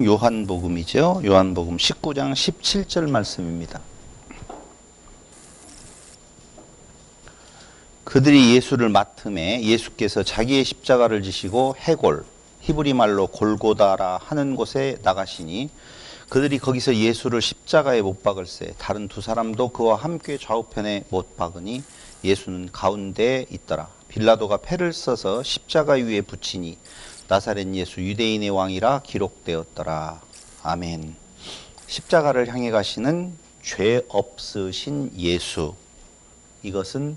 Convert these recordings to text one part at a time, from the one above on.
요한복음이죠. 요한복음 19장 17절 말씀입니다. 그들이 예수를 맡음에 예수께서 자기의 십자가를 지시고 해골, 히브리 말로 골고다라 하는 곳에 나가시니 그들이 거기서 예수를 십자가에 못 박을새 다른 두 사람도 그와 함께 좌우편에 못 박으니 예수는 가운데에 있더라. 빌라도가 패를 써서 십자가 위에 붙이니 나사렛 예수 유대인의 왕이라 기록되었더라. 아멘. 십자가를 향해 가시는 죄 없으신 예수, 이것은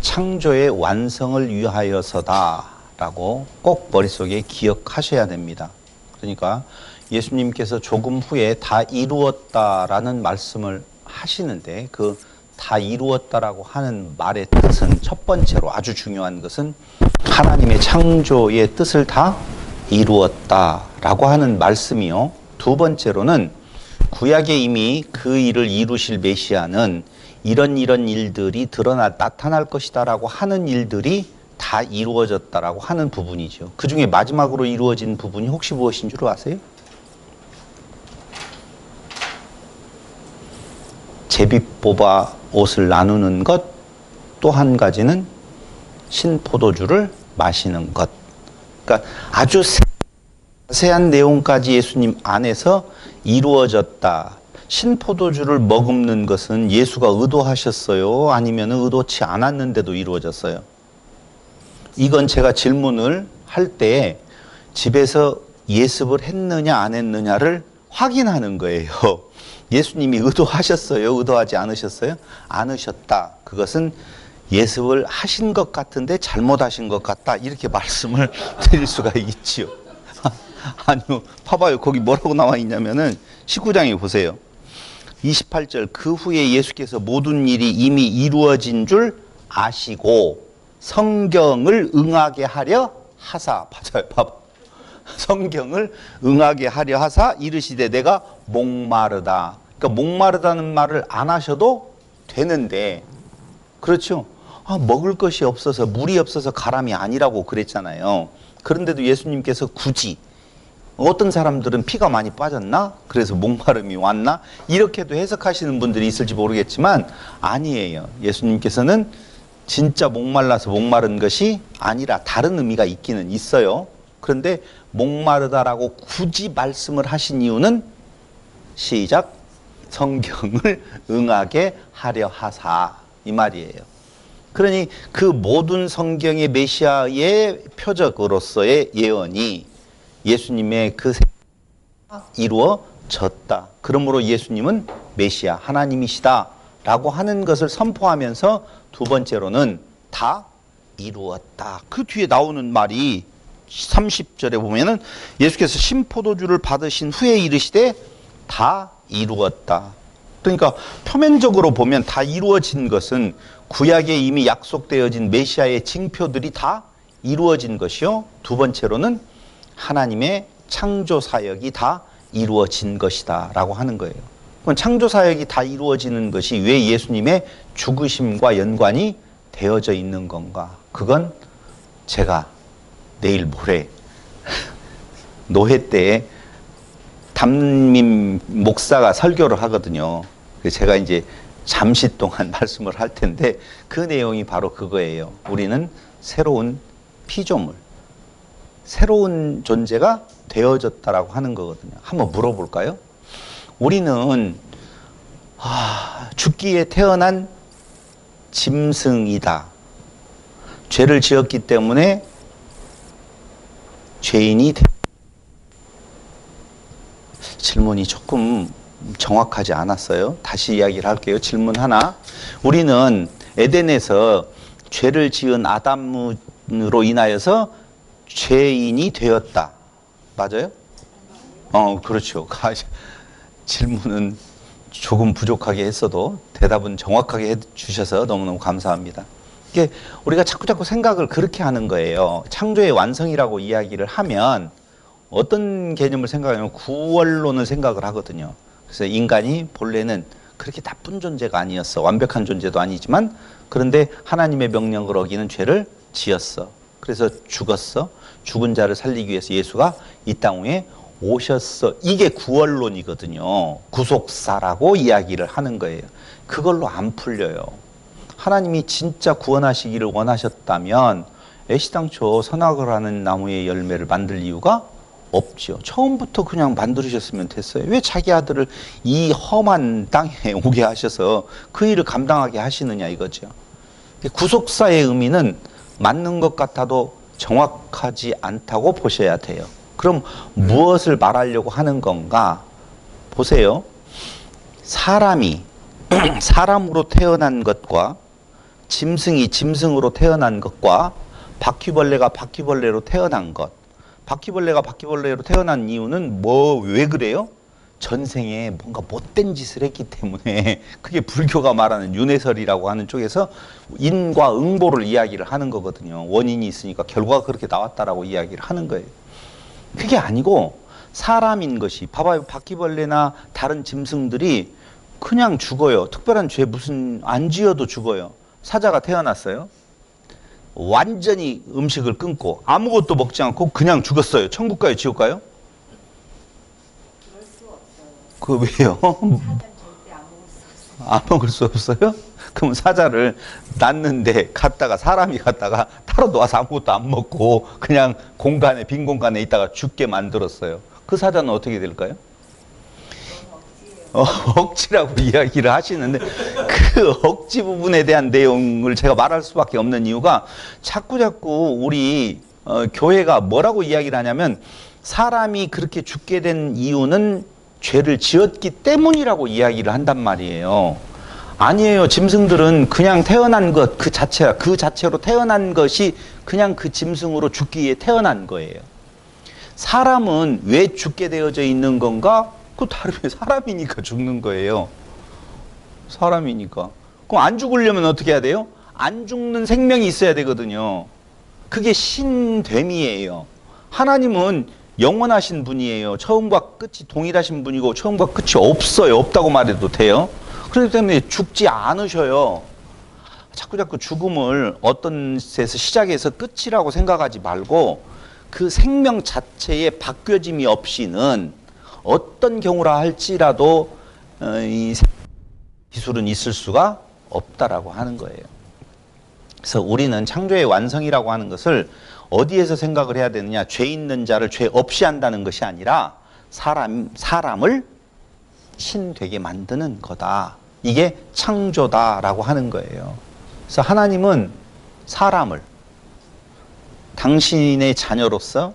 창조의 완성을 위하여서다 라고 꼭 머릿속에 기억하셔야 됩니다. 그러니까 예수님께서 조금 후에 다 이루었다라는 말씀을 하시는데 그 다 이루었다라고 하는 말의 뜻은 첫 번째로 아주 중요한 것은 하나님의 창조의 뜻을 다 이루었다라고 하는 말씀이요. 두 번째로는 구약에 이미 그 일을 이루실 메시아는 이런 일들이 나타날 것이다라고 하는 일들이 다 이루어졌다라고 하는 부분이죠. 그 중에 마지막으로 이루어진 부분이 혹시 무엇인 줄 아세요? 제비 뽑아 옷을 나누는 것, 또 한 가지는 신포도주를 마시는 것. 그러니까 아주 자세한 내용까지 예수님 안에서 이루어졌다. 신포도주를 머금는 것은 예수가 의도하셨어요? 아니면 의도치 않았는데도 이루어졌어요? 이건 제가 질문을 할 때 집에서 예습을 했느냐 안 했느냐를 확인하는 거예요. 예수님이 의도하셨어요? 의도하지 않으셨어요? 않으셨다. 그것은 예습을 하신 것 같은데 잘못하신 것 같다. 이렇게 말씀을 드릴 수가 있지요. 아니요. 봐봐요. 거기 뭐라고 나와 있냐면은 19장에 보세요. 28절. 그 후에 예수께서 모든 일이 이미 이루어진 줄 아시고 성경을 응하게 하려 하사. 맞아요. 봐봐. 성경을 응하게 하려 하사 이르시되 내가 목마르다. 그러니까 목마르다는 말을 안 하셔도 되는데, 그렇죠? 먹을 것이 없어서 물이 없어서 가람이 아니라고 그랬잖아요. 그런데도 예수님께서 굳이 어떤 사람들은 피가 많이 빠졌나? 그래서 목마름이 왔나? 이렇게도 해석하시는 분들이 있을지 모르겠지만 아니에요. 예수님께서는 진짜 목말라서 목마른 것이 아니라 다른 의미가 있기는 있어요. 그런데 목마르다라고 굳이 말씀을 하신 이유는 시작. 성경을 응하게 하려 하사, 이 말이에요. 그러니 그 모든 성경의 메시아의 표적으로서의 예언이 예수님의 그 생애가 이루어졌다. 그러므로 예수님은 메시아 하나님이시다 라고 하는 것을 선포하면서 두 번째로는 다 이루었다. 그 뒤에 나오는 말이 30절에 보면은 예수께서 신포도주를 받으신 후에 이르시되 다 이루었다. 그러니까 표면적으로 보면 다 이루어진 것은 구약에 이미 약속되어진 메시아의 징표들이 다 이루어진 것이요. 두 번째로는 하나님의 창조 사역이 다 이루어진 것이다 라고 하는 거예요. 그럼 창조 사역이 다 이루어지는 것이 왜 예수님의 죽으심과 연관이 되어져 있는 건가? 그건 제가 내일 모레 노회 때에 담임 목사가 설교를 하거든요. 그래서 제가 이제 잠시 동안 말씀을 할 텐데 그 내용이 바로 그거예요. 우리는 새로운 피조물, 새로운 존재가 되어졌다라고 하는 거거든요. 한번 물어볼까요? 우리는 죽기에 태어난 짐승이다. 죄를 지었기 때문에 죄인이 질문이 조금 정확하지 않았어요. 다시 이야기를 할게요. 질문 하나. 우리는 에덴에서 죄를 지은 아담으로 인하여서 죄인이 되었다. 맞아요? 그렇죠. 질문은 조금 부족하게 했어도 대답은 정확하게 해주셔서 너무너무 감사합니다. 이게 우리가 자꾸 생각을 그렇게 하는 거예요. 창조의 완성이라고 이야기를 하면 어떤 개념을 생각하냐면 구원론을 생각을 하거든요. 그래서 인간이 본래는 그렇게 나쁜 존재가 아니었어. 완벽한 존재도 아니지만 그런데 하나님의 명령을 어기는 죄를 지었어. 그래서 죽었어. 죽은 자를 살리기 위해서 예수가 이 땅 위에 오셨어. 이게 구원론이거든요. 구속사라고 이야기를 하는 거예요. 그걸로 안 풀려요. 하나님이 진짜 구원하시기를 원하셨다면 애시당초 선악을 하는 나무의 열매를 만들 이유가 없죠. 처음부터 그냥 만들으셨으면 됐어요. 왜 자기 아들을 이 험한 땅에 오게 하셔서 그 일을 감당하게 하시느냐 이거죠. 구속사의 의미는 맞는 것 같아도 정확하지 않다고 보셔야 돼요. 그럼 무엇을 말하려고 하는 건가? 보세요. 사람이 사람으로 태어난 것과 짐승이 짐승으로 태어난 것과 바퀴벌레가 바퀴벌레로 태어난 것. 바퀴벌레가 바퀴벌레로 태어난 이유는 왜 그래요? 전생에 뭔가 못된 짓을 했기 때문에 그게 불교가 말하는 윤회설이라고 하는 쪽에서 인과 응보를 이야기를 하는 거거든요. 원인이 있으니까 결과가 그렇게 나왔다라고 이야기를 하는 거예요. 그게 아니고 사람인 것이 봐봐요. 바퀴벌레나 다른 짐승들이 그냥 죽어요. 특별한 죄 무슨 안 지어도 죽어요. 사자가 태어났어요. 완전히 음식을 끊고 아무것도 먹지 않고 그냥 죽었어요. 천국 가요? 지옥 가요? 그 왜요? 안 먹을 수 없어요? 그럼 사자를 낳는데 사람이 갔다가 타러 놓아서 아무것도 안 먹고 그냥 빈 공간에 있다가 죽게 만들었어요. 그 사자는 어떻게 될까요? 억지라고 이야기를 하시는데 그 억지 부분에 대한 내용을 제가 말할 수밖에 없는 이유가 자꾸 우리 교회가 뭐라고 이야기를 하냐면 사람이 그렇게 죽게 된 이유는 죄를 지었기 때문이라고 이야기를 한단 말이에요. 아니에요. 짐승들은 그냥 태어난 것 그 자체로 태어난 것이 그냥 그 짐승으로 죽기 위해 태어난 거예요. 사람은 왜 죽게 되어져 있는 건가? 그 다름에 사람이니까 죽는 거예요. 사람이니까. 그럼 안 죽으려면 어떻게 해야 돼요? 안 죽는 생명이 있어야 되거든요. 그게 신됨이에요. 하나님은 영원하신 분이에요. 처음과 끝이 동일하신 분이고 처음과 끝이 없어요. 없다고 말해도 돼요. 그렇기 때문에 죽지 않으셔요. 자꾸 죽음을 어떤 데서 시작해서 끝이라고 생각하지 말고 그 생명 자체의 바뀌어짐이 없이는 어떤 경우라 할지라도 이 기술은 있을 수가 없다라고 하는 거예요. 그래서 우리는 창조의 완성이라고 하는 것을 어디에서 생각을 해야 되느냐? 죄 있는 자를 죄 없이 한다는 것이 아니라 사람을 신 되게 만드는 거다. 이게 창조다라고 하는 거예요. 그래서 하나님은 사람을 당신의 자녀로서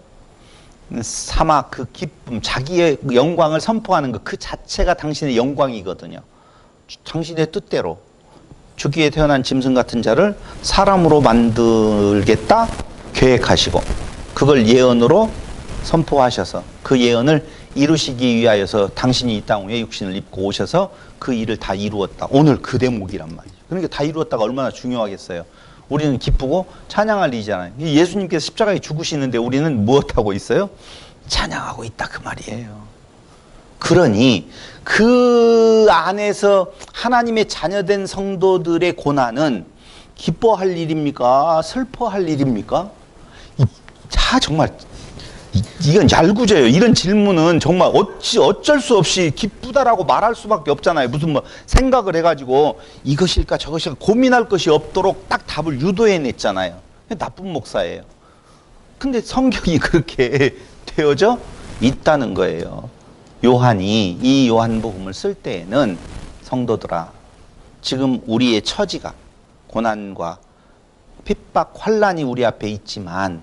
삼아 그 기쁨, 자기의 영광을 선포하는 것 그 자체가 당신의 영광이거든요. 당신의 뜻대로 죽기에 태어난 짐승 같은 자를 사람으로 만들겠다 계획하시고 그걸 예언으로 선포하셔서 그 예언을 이루시기 위하여서 당신이 이 땅 위에 육신을 입고 오셔서 그 일을 다 이루었다. 오늘 그 대목이란 말이죠. 그러니까 다 이루었다가 얼마나 중요하겠어요. 우리는 기쁘고 찬양할 일이잖아요. 예수님께서 십자가에 죽으시는데 우리는 무엇하고 있어요? 찬양하고 있다 그 말이에요. 그러니 그 안에서 하나님의 자녀된 성도들의 고난은 기뻐할 일입니까? 슬퍼할 일입니까? 정말 이건 얄궂어요. 이런 질문은 정말 어쩔 수 없이 기쁘다라고 말할 수밖에 없잖아요. 무슨 생각을 해가지고 이것일까 저것일까 고민할 것이 없도록 딱 답을 유도해냈잖아요. 나쁜 목사예요. 근데 성경이 그렇게 되어져 있다는 거예요. 요한이 이 요한복음을 쓸 때에는 성도들아, 지금 우리의 처지가 고난과 핍박, 환난이 우리 앞에 있지만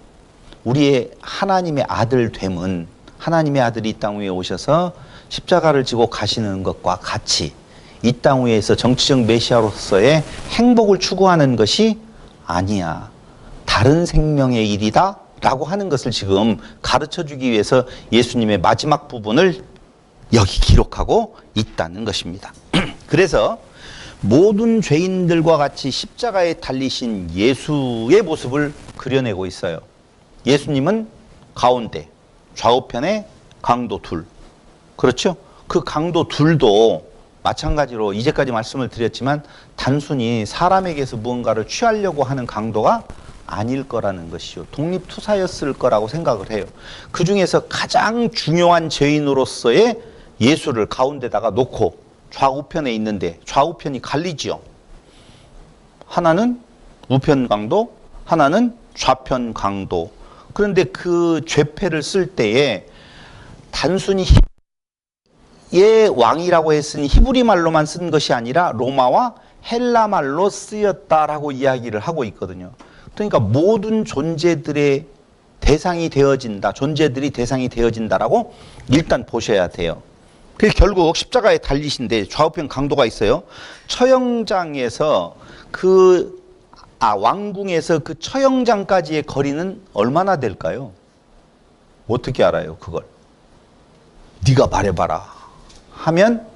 우리의 하나님의 아들 됨은 하나님의 아들이 이 땅 위에 오셔서 십자가를 지고 가시는 것과 같이 이 땅 위에서 정치적 메시아로서의 행복을 추구하는 것이 아니야. 다른 생명의 일이다 라고 하는 것을 지금 가르쳐주기 위해서 예수님의 마지막 부분을 여기 기록하고 있다는 것입니다. 그래서 모든 죄인들과 같이 십자가에 달리신 예수의 모습을 그려내고 있어요. 예수님은 가운데, 좌우편에 강도 둘. 그렇죠? 그 강도 둘도 마찬가지로 이제까지 말씀을 드렸지만 단순히 사람에게서 무언가를 취하려고 하는 강도가 아닐 거라는 것이요. 독립투사였을 거라고 생각을 해요. 그 중에서 가장 중요한 죄인으로서의 예수를 가운데다가 놓고 좌우편에 있는데 좌우편이 갈리지요. 하나는 우편 강도, 하나는 좌편 강도. 그런데 그 죄패를 쓸 때에 단순히 의 왕이라고 했으니 히브리 말로만 쓴 것이 아니라 로마와 헬라 말로 쓰였다라고 이야기를 하고 있거든요. 그러니까 모든 존재들의 대상이 되어진다. 존재들이 대상이 되어진다라고 일단 보셔야 돼요. 그래서 결국 십자가에 달리신데 좌우편 강도가 있어요. 처형장에서 왕궁에서 그 처형장까지의 거리는 얼마나 될까요? 어떻게 알아요, 그걸? 네가 말해봐라 하면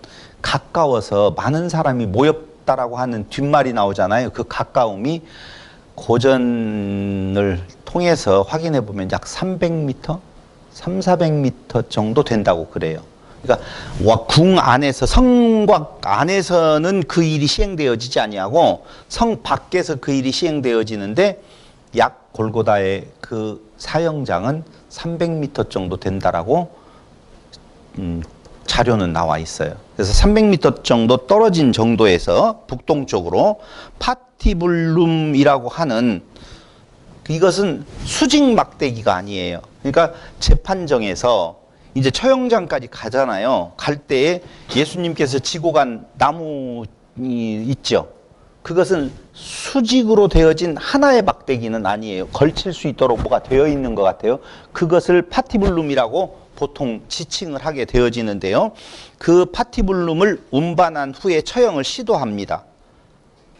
가까워서 많은 사람이 모였다라고 하는 뒷말이 나오잖아요. 그 가까움이 고전을 통해서 확인해 보면 약 300m, 400m 정도 된다고 그래요. 그러니까 궁 안에서, 성곽 안에서는 그 일이 시행되어지지 아니하고 성 밖에서 그 일이 시행되어지는데 약 골고다의 그 사형장은 300m 정도 된다라고 자료는 나와 있어요. 그래서 300m 정도 떨어진 정도에서 북동쪽으로 파티블룸이라고 하는, 이것은 수직 막대기가 아니에요. 그러니까 재판정에서 이제 처형장까지 가잖아요. 갈 때에 예수님께서 지고 간 나무 있죠. 그것은 수직으로 되어진 하나의 막대기는 아니에요. 걸칠 수 있도록 뭐가 되어 있는 것 같아요. 그것을 파티블룸이라고 보통 지칭을 하게 되어지는데요. 그 파티블룸을 운반한 후에 처형을 시도합니다.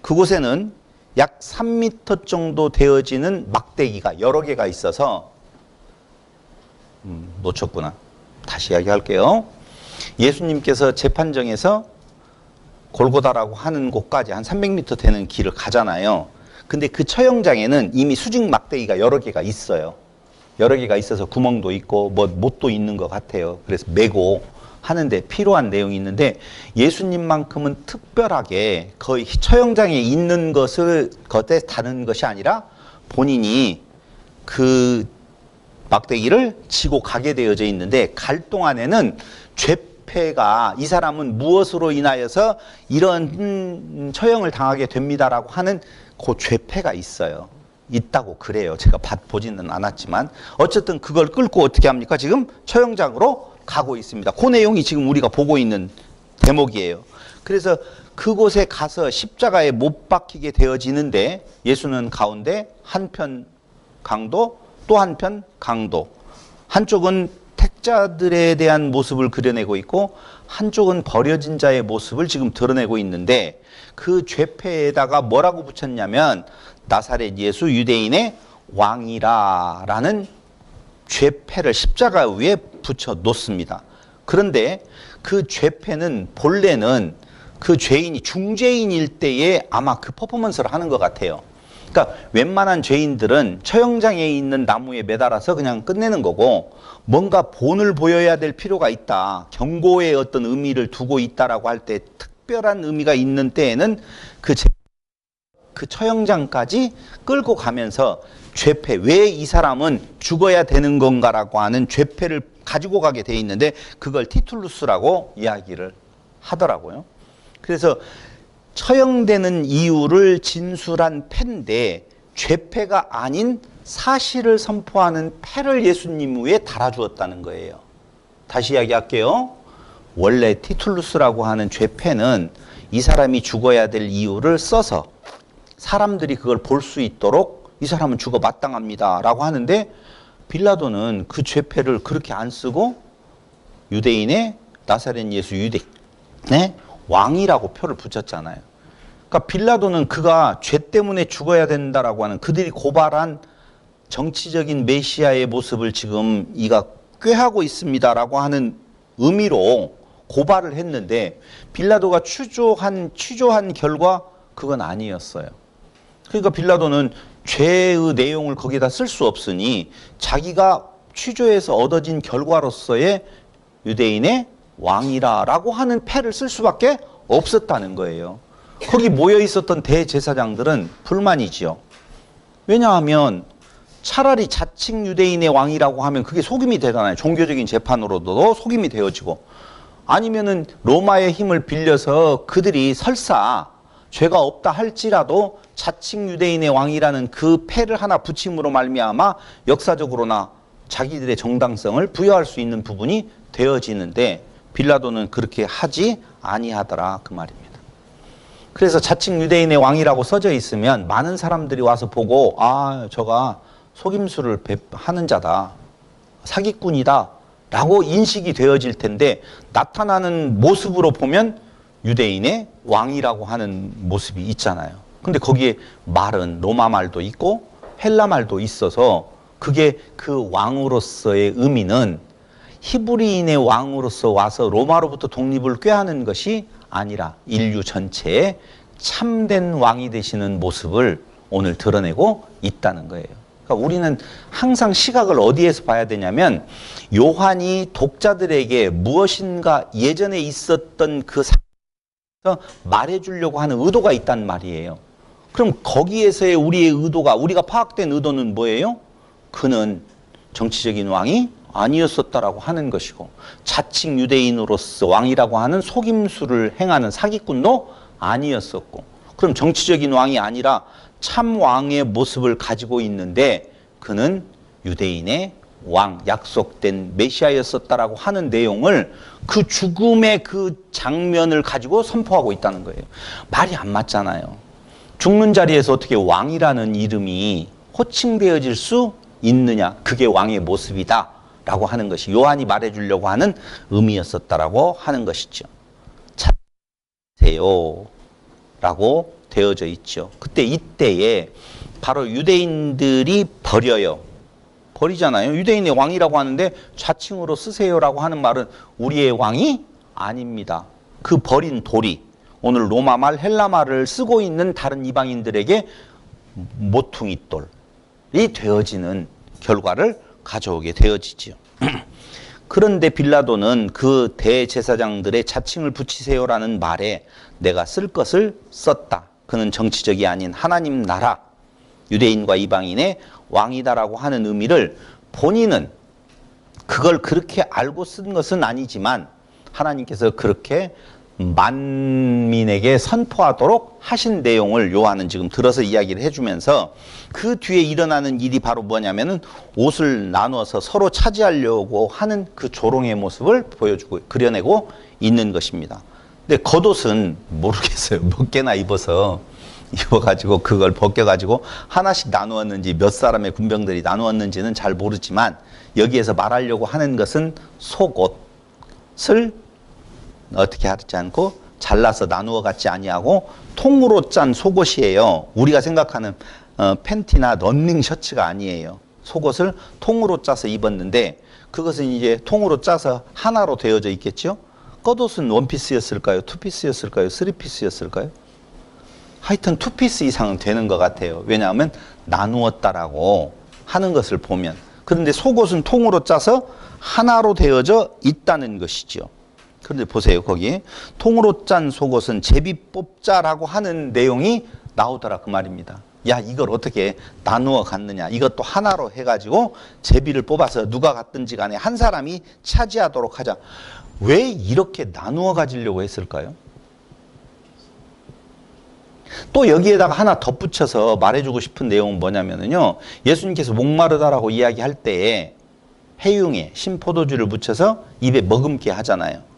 그곳에는 약 3m 정도 되어지는 막대기가 여러 개가 있어서 놓쳤구나. 다시 이야기할게요. 예수님께서 재판정에서 골고다라고 하는 곳까지 한 300m 되는 길을 가잖아요. 근데 그 처형장에는 이미 수직 막대기가 여러 개가 있어요. 여러 개가 있어서 구멍도 있고 뭐 못도 있는 것 같아요. 그래서 메고 하는데 필요한 내용이 있는데 예수님만큼은 특별하게 거의 처형장에 있는 것을 겉에 다는 것이 아니라 본인이 그 막대기를 지고 가게 되어져 있는데 갈 동안에는 죄패가 이 사람은 무엇으로 인하여서 이런 처형을 당하게 됩니다라고 하는 그 죄패가 있어요. 있다고 그래요. 제가 보지는 않았지만 어쨌든 그걸 끌고 어떻게 합니까? 지금 처형장으로 가고 있습니다. 그 내용이 지금 우리가 보고 있는 대목이에요. 그래서 그곳에 가서 십자가에 못 박히게 되어지는데 예수는 가운데 한편 강도 또 한편 강도, 한쪽은 택자들에 대한 모습을 그려내고 있고 한쪽은 버려진 자의 모습을 지금 드러내고 있는데 그 죄패에다가 뭐라고 붙였냐면 나사렛 예수 유대인의 왕이라라는 죄패를 십자가 위에 붙여 놓습니다. 그런데 그 죄패는 본래는 그 죄인이 중죄인일 때에 아마 그 퍼포먼스를 하는 것 같아요. 그러니까 웬만한 죄인들은 처형장에 있는 나무에 매달아서 그냥 끝내는 거고 뭔가 본을 보여야 될 필요가 있다. 경고의 어떤 의미를 두고 있다라고 할 때 특별한 의미가 있는 때에는 그 처형장까지 끌고 가면서 죄패, 왜 이 사람은 죽어야 되는 건가라고 하는 죄패를 가지고 가게 돼 있는데 그걸 티툴루스라고 이야기를 하더라고요. 그래서 처형되는 이유를 진술한 패인데 죄패가 아닌 사실을 선포하는 패를 예수님 위에 달아주었다는 거예요. 다시 이야기할게요. 원래 티툴루스라고 하는 죄패는 이 사람이 죽어야 될 이유를 써서 사람들이 그걸 볼 수 있도록 이 사람은 죽어 마땅합니다 라고 하는데 빌라도는 그 죄패를 그렇게 안 쓰고 유대인의 나사렛 예수 유대인의 왕이라고 표를 붙였잖아요. 그러니까 빌라도는 그가 죄 때문에 죽어야 된다라고 하는 그들이 고발한 정치적인 메시아의 모습을 지금 이가 꾀하고 있습니다라고 하는 의미로 고발을 했는데 빌라도가 취조한 결과 그건 아니었어요. 그러니까 빌라도는 죄의 내용을 거기다 쓸 수 없으니 자기가 취조해서 얻어진 결과로서의 유대인의 왕이라고 하는 패를 쓸 수밖에 없었다는 거예요. 거기 모여 있었던 대제사장들은 불만이지요. 왜냐하면 차라리 자칭 유대인의 왕이라고 하면 그게 속임이 되잖아요. 종교적인 재판으로도 속임이 되어지고, 아니면은 로마의 힘을 빌려서 그들이 설사 죄가 없다 할지라도 자칭 유대인의 왕이라는 그 패를 하나 붙임으로 말미암아 역사적으로나 자기들의 정당성을 부여할 수 있는 부분이 되어지는데, 빌라도는 그렇게 하지 아니하더라 그 말입니다. 그래서 자칭 유대인의 왕이라고 써져 있으면 많은 사람들이 와서 보고, 아, 저가 속임수를 하는 자다, 사기꾼이다 라고 인식이 되어질 텐데, 나타나는 모습으로 보면 유대인의 왕이라고 하는 모습이 있잖아요. 근데 거기에 말은 로마 말도 있고 헬라 말도 있어서, 그게 그 왕으로서의 의미는 히브리인의 왕으로서 와서 로마로부터 독립을 꾀하는 것이 아니라 인류 전체의 참된 왕이 되시는 모습을 오늘 드러내고 있다는 거예요. 그러니까 우리는 항상 시각을 어디에서 봐야 되냐면, 요한이 독자들에게 무엇인가 예전에 있었던 그 사건에서 말해주려고 하는 의도가 있단 말이에요. 그럼 거기에서의 우리의 의도가, 우리가 파악된 의도는 뭐예요? 그는 정치적인 왕이 아니었었다라고 하는 것이고, 자칭 유대인으로서 왕이라고 하는 속임수를 행하는 사기꾼도 아니었었고, 그럼 정치적인 왕이 아니라 참 왕의 모습을 가지고 있는데 그는 유대인의 왕, 약속된 메시아였었다라고 하는 내용을 그 죽음의 그 장면을 가지고 선포하고 있다는 거예요. 말이 안 맞잖아요. 죽는 자리에서 어떻게 왕이라는 이름이 호칭되어질 수 있느냐. 그게 왕의 모습이다 라고 하는 것이 요한이 말해주려고 하는 의미였었다라고 하는 것이죠. 찾으세요 라고 되어져 있죠. 그때 이때에 바로 유대인들이 버리잖아요. 유대인의 왕이라고 하는데 자칭으로 쓰세요라고 하는 말은 우리의 왕이 아닙니다. 그 버린 돌이 오늘 로마 말, 헬라 말을 쓰고 있는 다른 이방인들에게 모퉁이 돌이 되어지는 결과를 가져오게 되어지죠. 그런데 빌라도는 그 대제사장들의 자칭을 붙이세요라는 말에 내가 쓸 것을 썼다. 그는 정치적이 아닌 하나님 나라, 유대인과 이방인의 왕이다라고 하는 의미를 본인은 그걸 그렇게 알고 쓴 것은 아니지만 하나님께서 그렇게 만민에게 선포하도록 하신 내용을 요한은 지금 들어서 이야기를 해주면서, 그 뒤에 일어나는 일이 바로 뭐냐면은 옷을 나누어서 서로 차지하려고 하는 그 조롱의 모습을 보여주고 그려내고 있는 것입니다. 근데 겉옷은 모르겠어요. 몇 개나 입어가지고 그걸 벗겨가지고 하나씩 나누었는지 몇 사람의 군병들이 나누었는지는 잘 모르지만, 여기에서 말하려고 하는 것은 속옷을 어떻게 하지 않고 잘라서 나누어 갖지 아니하고 통으로 짠 속옷이에요. 우리가 생각하는 팬티나 런닝 셔츠가 아니에요. 속옷을 통으로 짜서 입었는데 그것은 이제 통으로 짜서 하나로 되어져 있겠죠. 겉옷은 원피스였을까요? 투피스였을까요? 쓰리피스였을까요? 하여튼 투피스 이상은 되는 것 같아요. 왜냐하면 나누었다라고 하는 것을 보면. 그런데 속옷은 통으로 짜서 하나로 되어져 있다는 것이죠. 그런데 보세요. 거기 통으로 짠 속옷은 제비 뽑자라고 하는 내용이 나오더라 그 말입니다. 야, 이걸 어떻게 나누어 갔느냐. 이것도 하나로 해가지고 제비를 뽑아서 누가 갔든지 간에 한 사람이 차지하도록 하자. 왜 이렇게 나누어 가지려고 했을까요? 또 여기에다가 하나 덧붙여서 말해주고 싶은 내용은 뭐냐면요, 예수님께서 목마르다라고 이야기할 때에 해융에 신포도주를 묻혀서 입에 머금게 하잖아요.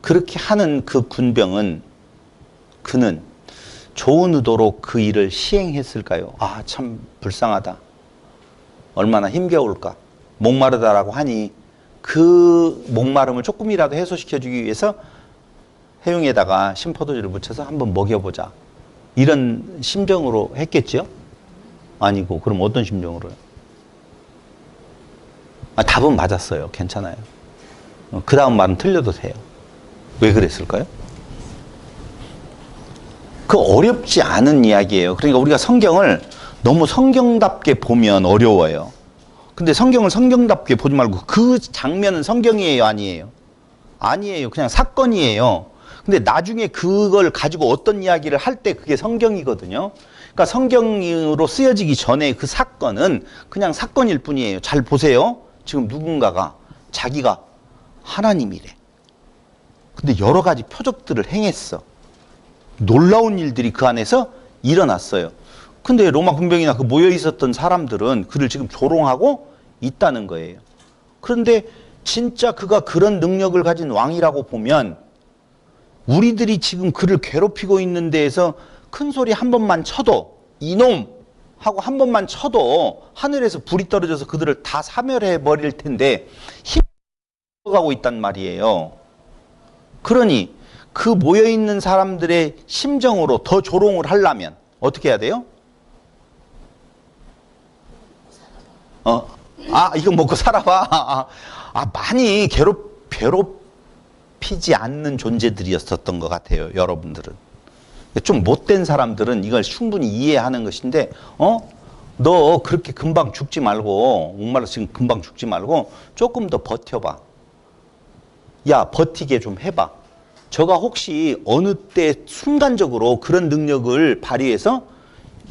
그렇게 하는 그 군병은 그는 좋은 의도로 그 일을 시행했을까요? 아, 참 불쌍하다. 얼마나 힘겨울까. 목마르다라고 하니 그 목마름을 조금이라도 해소시켜주기 위해서 해융에다가 신포도주를 묻혀서 한번 먹여보자. 이런 심정으로 했겠죠? 아니고 그럼 어떤 심정으로요? 아, 답은 맞았어요. 괜찮아요. 그 다음 말은 틀려도 돼요. 왜 그랬을까요? 그 어렵지 않은 이야기예요. 그러니까 우리가 성경을 너무 성경답게 보면 어려워요. 근데 성경을 성경답게 보지 말고 그 장면은 성경이에요, 아니에요? 아니에요. 그냥 사건이에요. 근데 나중에 그걸 가지고 어떤 이야기를 할 때 그게 성경이거든요. 그러니까 성경으로 쓰여지기 전에 그 사건은 그냥 사건일 뿐이에요. 잘 보세요. 지금 누군가가 자기가 하나님이래. 근데 여러 가지 표적들을 행했어. 놀라운 일들이 그 안에서 일어났어요. 근데 로마 군병이나 그 모여 있었던 사람들은 그를 지금 조롱하고 있다는 거예요. 그런데 진짜 그가 그런 능력을 가진 왕이라고 보면 우리들이 지금 그를 괴롭히고 있는 데에서 큰 소리 한 번만 쳐도 이놈 하고 한 번만 쳐도 하늘에서 불이 떨어져서 그들을 다 사멸해 버릴 텐데 힘가고 있단 말이에요. 그러니 그 모여있는 사람들의 심정으로 더 조롱을 하려면 어떻게 해야 돼요? 이거 먹고 살아봐. 많이 괴롭히지 않는 존재들이었었던 것 같아요. 여러분들은. 좀 못된 사람들은 이걸 충분히 이해하는 것인데, 너 그렇게 금방 죽지 말고, 목말라 지금 금방 죽지 말고, 조금 더 버텨봐. 야, 버티게 좀 해봐. 저가 혹시 어느 때 순간적으로 그런 능력을 발휘해서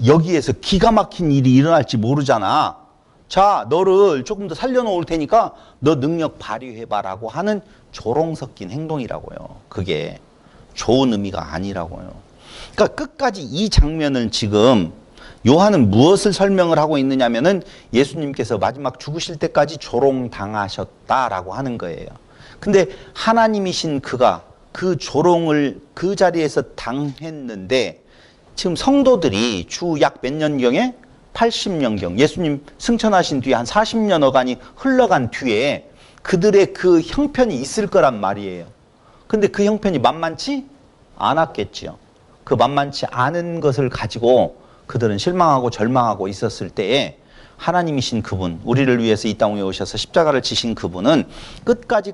여기에서 기가 막힌 일이 일어날지 모르잖아. 자, 너를 조금 더 살려놓을 테니까 너 능력 발휘해봐라고 하는 조롱 섞인 행동이라고요. 그게 좋은 의미가 아니라고요. 그러니까 끝까지 이 장면을 지금 요한은 무엇을 설명을 하고 있느냐면은 예수님께서 마지막 죽으실 때까지 조롱당하셨다라고 하는 거예요. 근데 하나님이신 그가 그 조롱을 그 자리에서 당했는데 지금 성도들이 주 약 몇 년경에 80년경 예수님 승천하신 뒤에 한 40년 어간이 흘러간 뒤에 그들의 그 형편이 있을 거란 말이에요. 근데 그 형편이 만만치 않았겠지요. 그 만만치 않은 것을 가지고 그들은 실망하고 절망하고 있었을 때에 하나님이신 그분, 우리를 위해서 이 땅에 오셔서 십자가를 지신 그분은 끝까지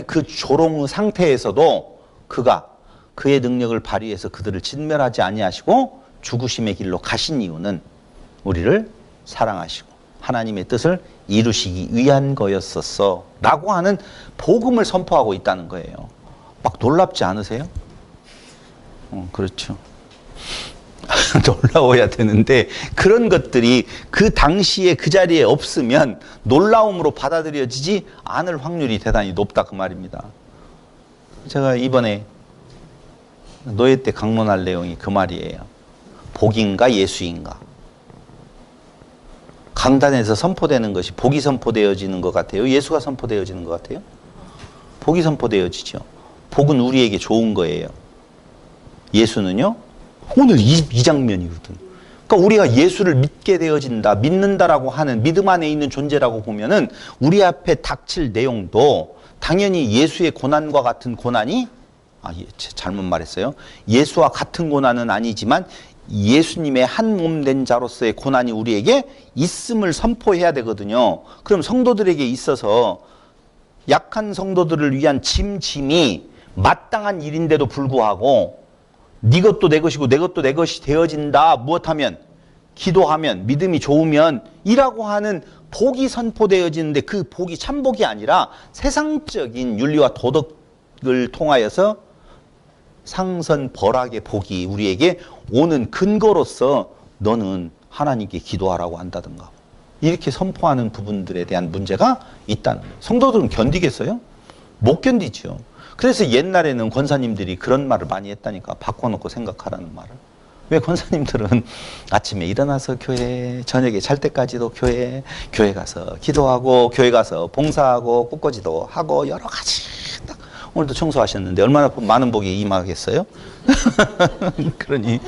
그 조롱 상태에서도 그가 그의 능력을 발휘해서 그들을 진멸하지 아니하시고 죽으심의 길로 가신 이유는 우리를 사랑하시고 하나님의 뜻을 이루시기 위한 거였었어 라고 하는 복음을 선포하고 있다는 거예요. 막 놀랍지 않으세요? 그렇죠. 놀라워야 되는데 그런 것들이 그 당시에 그 자리에 없으면 놀라움으로 받아들여지지 않을 확률이 대단히 높다 그 말입니다. 제가 이번에 노예 때 강론할 내용이 그 말이에요. 복인가 예수인가. 강단에서 선포되는 것이 복이 선포되어지는 것 같아요? 예수가 선포되어지는 것 같아요? 복이 선포되어지죠. 복은 우리에게 좋은 거예요. 예수는요? 오늘 이 장면이거든. 그러니까 우리가 예수를 믿게 되어진다, 믿는다라고 하는 믿음 안에 있는 존재라고 보면은 우리 앞에 닥칠 내용도 당연히 예수의 고난과 같은 고난이 잘못 말했어요. 예수와 같은 고난은 아니지만 예수님의 한 몸 된 자로서의 고난이 우리에게 있음을 선포해야 되거든요. 그럼 성도들에게 있어서 약한 성도들을 위한 짐이 마땅한 일인데도 불구하고 네 것도 내 것이고 내 것도 내 것이 되어진다. 무엇하면? 기도하면, 믿음이 좋으면 이라고 하는 복이 선포되어지는데 그 복이 참복이 아니라 세상적인 윤리와 도덕을 통하여서 상선 벌악의 복이 우리에게 오는 근거로서 너는 하나님께 기도하라고 한다든가 이렇게 선포하는 부분들에 대한 문제가 있다는 거예요. 성도들은 견디겠어요? 못 견디죠. 그래서 옛날에는 권사님들이 그런 말을 많이 했다니까. 바꿔놓고 생각하라는 말을. 왜 권사님들은 아침에 일어나서 교회, 저녁에 잘 때까지도 교회 가서 기도하고 교회 가서 봉사하고 꽃꽂이도 하고 여러 가지 딱 오늘도 청소하셨는데 얼마나 많은 복이 임하겠어요? 그러니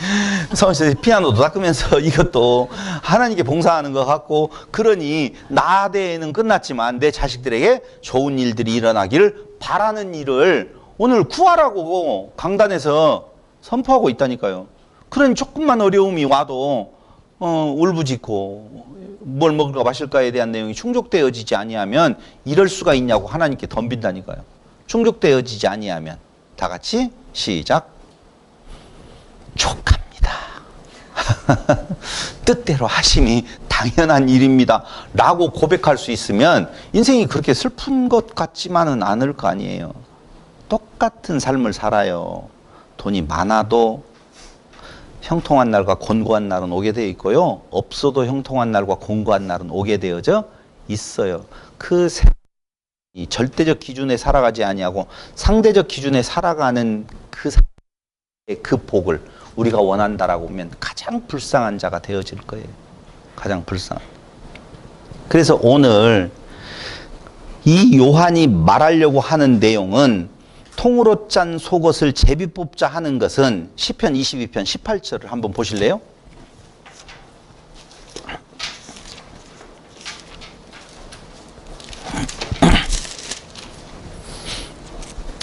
서울시 피아노도 닦으면서 이것도 하나님께 봉사하는 것 같고 그러니 나 대회는 끝났지만 내 자식들에게 좋은 일들이 일어나기를 바라는 일을 오늘 구하라고 강단에서 선포하고 있다니까요. 그러니 조금만 어려움이 와도 울부짖고 뭘 먹을까 마실까에 대한 내용이 충족되어지지 아니하면 이럴 수가 있냐고 하나님께 덤빈다니까요. 충족되어지지 아니하면 다 같이 시작. 족합니다. 뜻대로 하심이 당연한 일입니다. 라고 고백할 수 있으면 인생이 그렇게 슬픈 것 같지만은 않을 거 아니에요. 똑같은 삶을 살아요. 돈이 많아도 형통한 날과 곤고한 날은 오게 되어 있고요. 없어도 형통한 날과 곤고한 날은 오게 되어져 있어요. 이 절대적 기준에 살아가지 아니하고 상대적 기준에 살아가는 그 복을 우리가 원한다라고 하면 가장 불쌍한 자가 되어질 거예요. 가장 불쌍한. 그래서 오늘 이 요한이 말하려고 하는 내용은 통으로 짠 속옷을 제비 뽑자 하는 것은 시편 22편 18절을 한번 보실래요?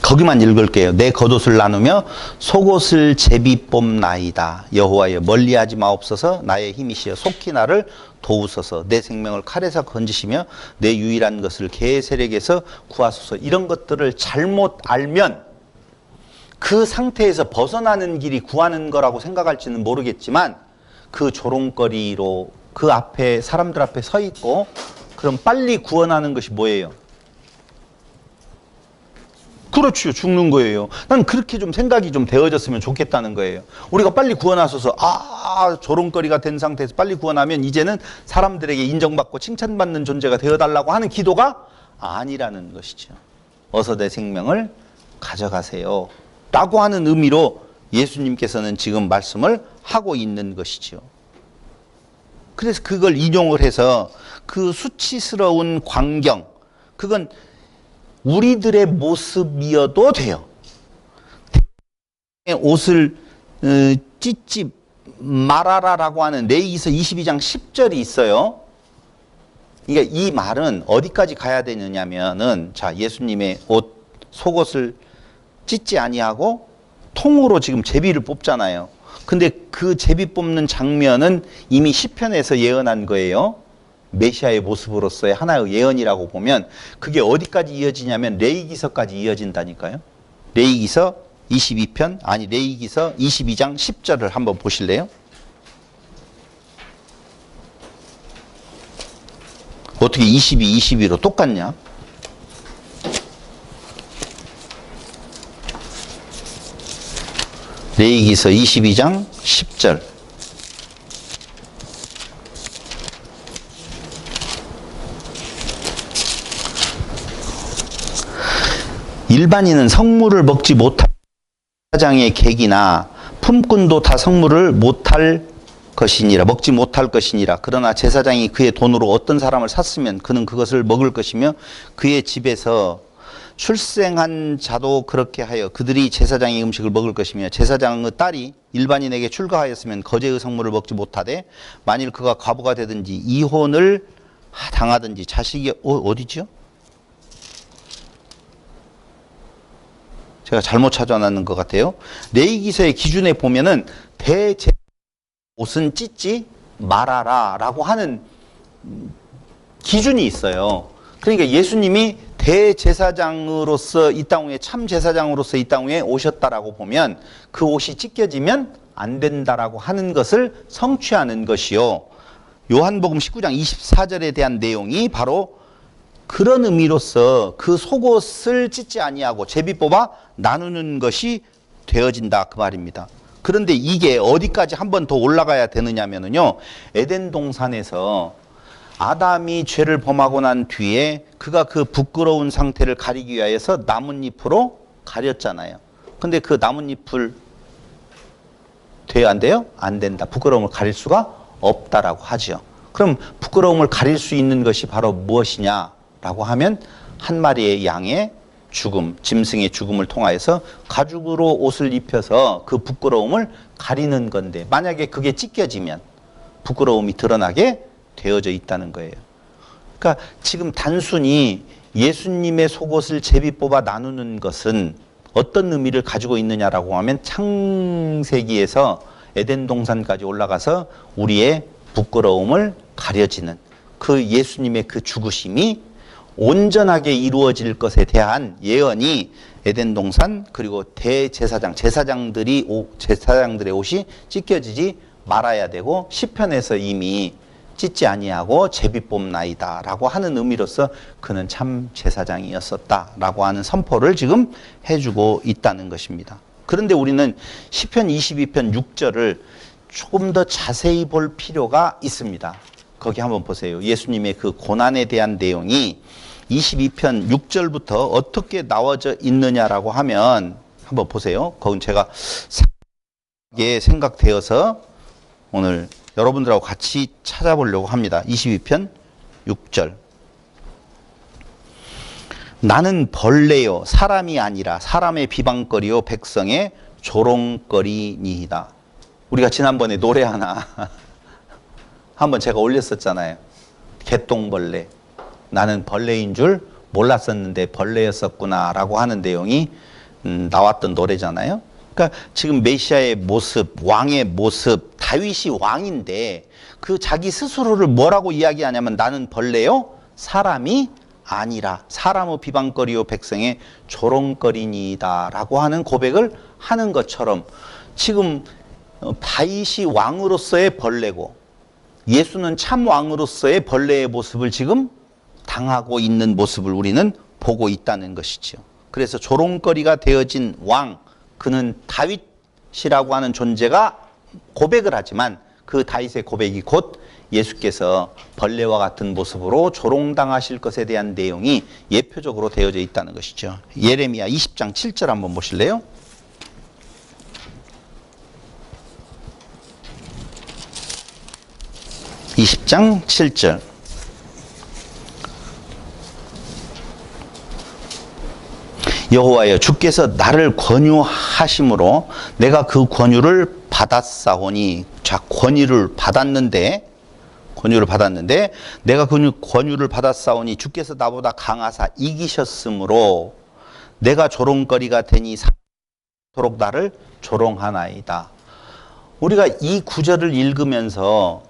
거기만 읽을게요. 내 겉옷을 나누며 속옷을 제비 뽑나이다. 여호와여 멀리하지 마옵소서. 나의 힘이시여 속히 나를 도우소서. 내 생명을 칼에서 건지시며 내 유일한 것을 개의 세력에서 구하소서. 이런 것들을 잘못 알면 그 상태에서 벗어나는 길이 구하는 거라고 생각할지는 모르겠지만 그 조롱거리로 그 앞에 사람들 앞에 서 있고 그럼 빨리 구원하는 것이 뭐예요? 그렇죠. 죽는 거예요. 난 그렇게 좀 생각이 좀 되어졌으면 좋겠다는 거예요. 우리가 빨리 구원하소서 조롱거리가 된 상태에서 빨리 구원하면 이제는 사람들에게 인정받고 칭찬받는 존재가 되어달라고 하는 기도가 아니라는 것이죠. 어서 내 생명을 가져가세요 라고 하는 의미로 예수님께서는 지금 말씀을 하고 있는 것이죠. 그래서 그걸 인용을 해서 그 수치스러운 광경, 그건 우리들의 모습이어도 돼요. 옷을 찢지 말아라라고 하는 레위기서 22장 10절이 있어요. 그러니까 이 말은 어디까지 가야 되느냐면은 자, 예수님의 옷 속옷을 찢지 아니하고 통으로 지금 제비를 뽑잖아요. 근데 그 제비 뽑는 장면은 이미 시편에서 예언한 거예요. 메시아의 모습으로서의 하나의 예언이라고 보면 그게 어디까지 이어지냐면 레위기서까지 이어진다니까요. 레위기서 22편 레위기서 22장 10절을 한번 보실래요? 어떻게 22, 22로 똑같냐? 레위기서 22장 10절. 일반인은 성물을 먹지 못할 제사장의 객이나 품꾼도 다 성물을 못할 것이니라 먹지 못할 것이니라. 그러나 제사장이 그의 돈으로 어떤 사람을 샀으면 그는 그것을 먹을 것이며 그의 집에서 출생한 자도 그렇게 하여 그들이 제사장의 음식을 먹을 것이며 제사장의 딸이 일반인에게 출가하였으면 거제의 성물을 먹지 못하되 만일 그가 과부가 되든지 이혼을 당하든지 자식이 어디죠? 제가 잘못 찾아놨는 것 같아요. 레위기서의 기준에 보면은 옷은 찢지 말아라 라고 하는 기준이 있어요. 그러니까 예수님이 대제사장으로서 이 땅 위에 참 제사장으로서 이 땅 위에 오셨다라고 보면 그 옷이 찢겨지면 안 된다라고 하는 것을 성취하는 것이요. 요한복음 19장 24절에 대한 내용이 바로 그런 의미로서 그 속옷을 찢지 아니하고 제비 뽑아 나누는 것이 되어진다 그 말입니다. 그런데 이게 어디까지 한 번 더 올라가야 되느냐면요. 에덴 동산에서 아담이 죄를 범하고 난 뒤에 그가 그 부끄러운 상태를 가리기 위하여서 나뭇잎으로 가렸잖아요. 근데 그 나뭇잎을 돼요 안 돼요? 안 된다. 부끄러움을 가릴 수가 없다라고 하죠. 그럼 부끄러움을 가릴 수 있는 것이 바로 무엇이냐라고 하면 한 마리의 양의 죽음, 짐승의 죽음을 통하여서 가죽으로 옷을 입혀서 그 부끄러움을 가리는 건데 만약에 그게 찢겨지면 부끄러움이 드러나게 되어져 있다는 거예요. 그러니까 지금 단순히 예수님의 속옷을 제비 뽑아 나누는 것은 어떤 의미를 가지고 있느냐라고 하면 창세기에서 에덴 동산까지 올라가서 우리의 부끄러움을 가려지는 그 예수님의 그 죽으심이 온전하게 이루어질 것에 대한 예언이 에덴 동산 그리고 대제사장 제사장들의 옷이 찢겨지지 말아야 되고 시편에서 이미 찢지 아니하고 제비 뽑나이다 라고 하는 의미로서 그는 참 제사장이었었다 라고 하는 선포를 지금 해주고 있다는 것입니다. 그런데 우리는 시편 22편 6절을 조금 더 자세히 볼 필요가 있습니다. 거기 한번 보세요. 예수님의 그 고난에 대한 내용이 22편 6절부터 어떻게 나와져 있느냐라고 하면 한번 보세요. 그건 제가 생각되어서 오늘 여러분들하고 같이 찾아보려고 합니다. 22편 6절. 나는 벌레요 사람이 아니라 사람의 비방거리요 백성의 조롱거리니이다. 우리가 지난번에 노래 하나 한번 제가 올렸었잖아요. 개똥벌레. 나는 벌레인 줄 몰랐었는데 벌레였었구나 라고 하는 내용이 나왔던 노래잖아요. 그러니까 지금 메시아의 모습, 왕의 모습, 다윗이 왕인데 그 자기 스스로를 뭐라고 이야기하냐면 나는 벌레요 사람이 아니라 사람의 비방거리요 백성의 조롱거리니이다 라고 하는 고백을 하는 것처럼 지금 다윗이 왕으로서의 벌레고 예수는 참 왕으로서의 벌레의 모습을 지금 당하고 있는 모습을 우리는 보고 있다는 것이죠. 그래서 조롱거리가 되어진 왕, 그는 다윗이라고 하는 존재가 고백을 하지만 그 다윗의 고백이 곧 예수께서 벌레와 같은 모습으로 조롱당하실 것에 대한 내용이 예표적으로 되어져 있다는 것이죠. 예레미야 20장 7절 한번 보실래요? (20장 7절) 여호와여 주께서 나를 권유하심으로 내가 그 권유를 받았사오니. 자, 권유를 받았는데 내가 그 권유를 받았사오니 주께서 나보다 강하사 이기셨으므로 내가 조롱거리가 되니 사도록 나를 조롱하나이다. 우리가 이 구절을 읽으면서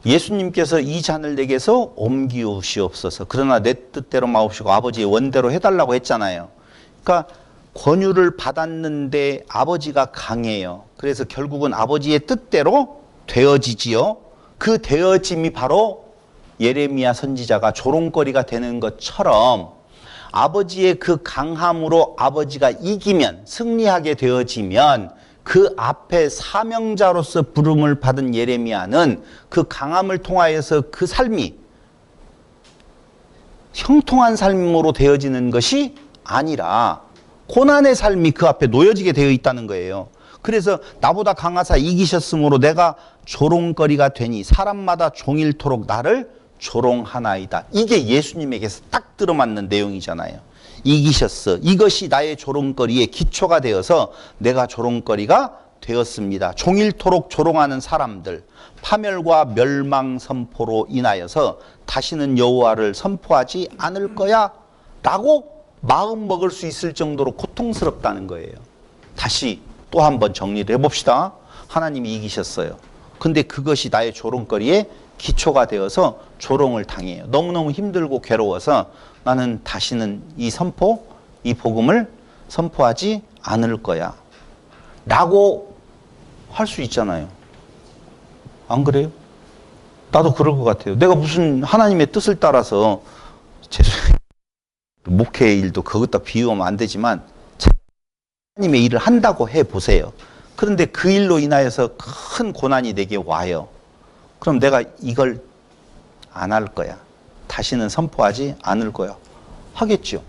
예수님께서 이 잔을 내게서 옮기시옵소서 그러나 내 뜻대로 마옵시고 아버지의 원대로 해달라고 했잖아요. 그러니까 권유를 받았는데 아버지가 강해요. 그래서 결국은 아버지의 뜻대로 되어지지요. 그 되어짐이 바로 예레미야 선지자가 조롱거리가 되는 것처럼 아버지의 그 강함으로 아버지가 이기면 승리하게 되어지면 그 앞에 사명자로서 부름을 받은 예레미야는 그 강함을 통하여서 그 삶이 형통한 삶으로 되어지는 것이 아니라 고난의 삶이 그 앞에 놓여지게 되어 있다는 거예요. 그래서 나보다 강하사 이기셨으므로 내가 조롱거리가 되니 사람마다 종일토록 나를 조롱하나이다. 이게 예수님에게서 딱 들어맞는 내용이잖아요. 이기셨어. 이것이 나의 조롱거리의 기초가 되어서 내가 조롱거리가 되었습니다. 종일토록 조롱하는 사람들, 파멸과 멸망 선포로 인하여서 다시는 여호와를 선포하지 않을 거야 라고 마음 먹을 수 있을 정도로 고통스럽다는 거예요. 다시 또 한번 정리를 해봅시다. 하나님이 이기셨어요. 근데 그것이 나의 조롱거리의 기초가 되어서 조롱을 당해요. 너무너무 힘들고 괴로워서 나는 다시는 이 복음을 선포하지 않을 거야 라고 할 수 있잖아요. 안 그래요? 나도 그럴 것 같아요. 내가 무슨 하나님의 뜻을 따라서 죄송해요. 목회의 일도 그것다 비유하면 안 되지만 하나님의 일을 한다고 해보세요. 그런데 그 일로 인하여서 큰 고난이 내게 와요. 그럼 내가 이걸 안 할 거야. 다시는 선포하지 않을 거야. 하겠죠.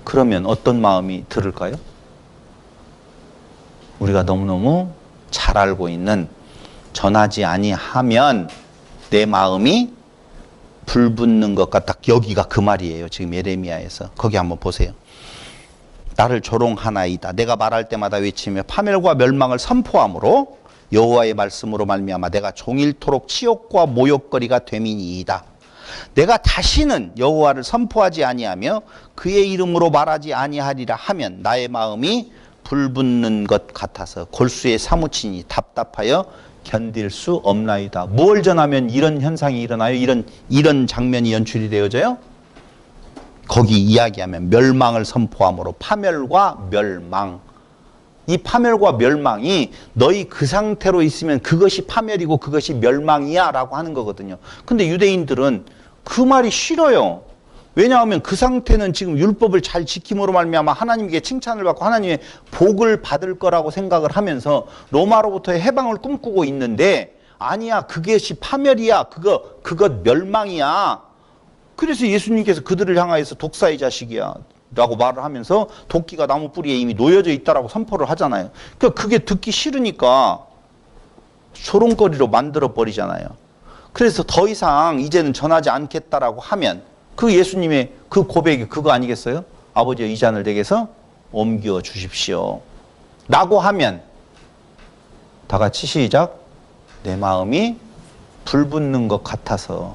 그러면 어떤 마음이 들을까요? 우리가 너무너무 잘 알고 있는 전하지 아니하면 내 마음이 불붙는 것과 딱 여기가 그 말이에요. 지금 예레미야에서. 거기 한번 보세요. 나를 조롱하나이다. 내가 말할 때마다 외치며 파멸과 멸망을 선포함으로 여호와의 말씀으로 말미암아 내가 종일토록 치욕과 모욕거리가 됨이니이다. 내가 다시는 여호와를 선포하지 아니하며 그의 이름으로 말하지 아니하리라 하면 나의 마음이 불붙는 것 같아서 골수에 사무치니 답답하여 견딜 수 없나이다. 뭘 전하면 이런 현상이 일어나요? 이런 장면이 연출이 되어져요? 거기 이야기하면 멸망을 선포함으로 파멸과 멸망. 이 파멸과 멸망이 너희 그 상태로 있으면 그것이 파멸이고 그것이 멸망이야 라고 하는 거거든요. 근데 유대인들은 그 말이 싫어요. 왜냐하면 그 상태는 지금 율법을 잘 지킴으로 말미암아 하나님께 칭찬을 받고 하나님의 복을 받을 거라고 생각을 하면서 로마로부터의 해방을 꿈꾸고 있는데 아니야, 그것이 파멸이야, 그것 멸망이야. 그래서 예수님께서 그들을 향하여서 독사의 자식이야 라고 말을 하면서 도끼가 나무 뿌리에 이미 놓여져 있다라고 선포를 하잖아요. 그러니까 그게 듣기 싫으니까 조롱거리로 만들어 버리잖아요. 그래서 더 이상 이제는 전하지 않겠다라고 하면 그 예수님의 그 고백이 그거 아니겠어요? 아버지여, 이 잔을 내게서 옮겨 주십시오 라고 하면 다 같이 시작. 내 마음이 불붙는 것 같아서,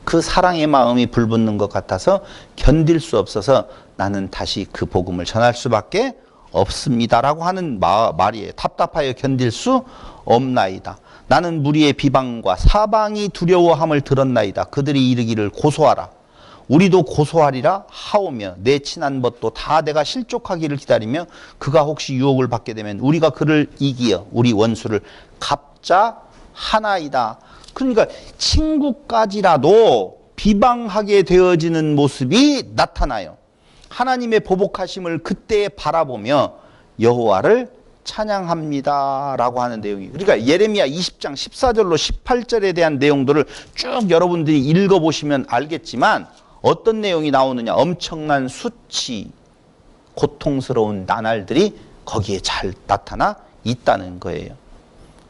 그 사랑의 마음이 불붙는 것 같아서 견딜 수 없어서 나는 다시 그 복음을 전할 수밖에 없습니다라고 하는 말이에요. 답답하여 견딜 수 없나이다. 나는 무리의 비방과 사방이 두려워함을 들었나이다. 그들이 이르기를 고소하라. 우리도 고소하리라 하오며 내 친한 벗도 다 내가 실족하기를 기다리며 그가 혹시 유혹을 받게 되면 우리가 그를 이기어 우리 원수를 갚자 하나이다. 그러니까 친구까지라도 비방하게 되어지는 모습이 나타나요. 하나님의 보복하심을 그때 바라보며 여호와를 찬양합니다 라고 하는 내용이, 그러니까 예레미야 20장 14절로 18절에 대한 내용들을 쭉 여러분들이 읽어보시면 알겠지만 어떤 내용이 나오느냐, 엄청난 수치, 고통스러운 나날들이 거기에 잘 나타나 있다는 거예요.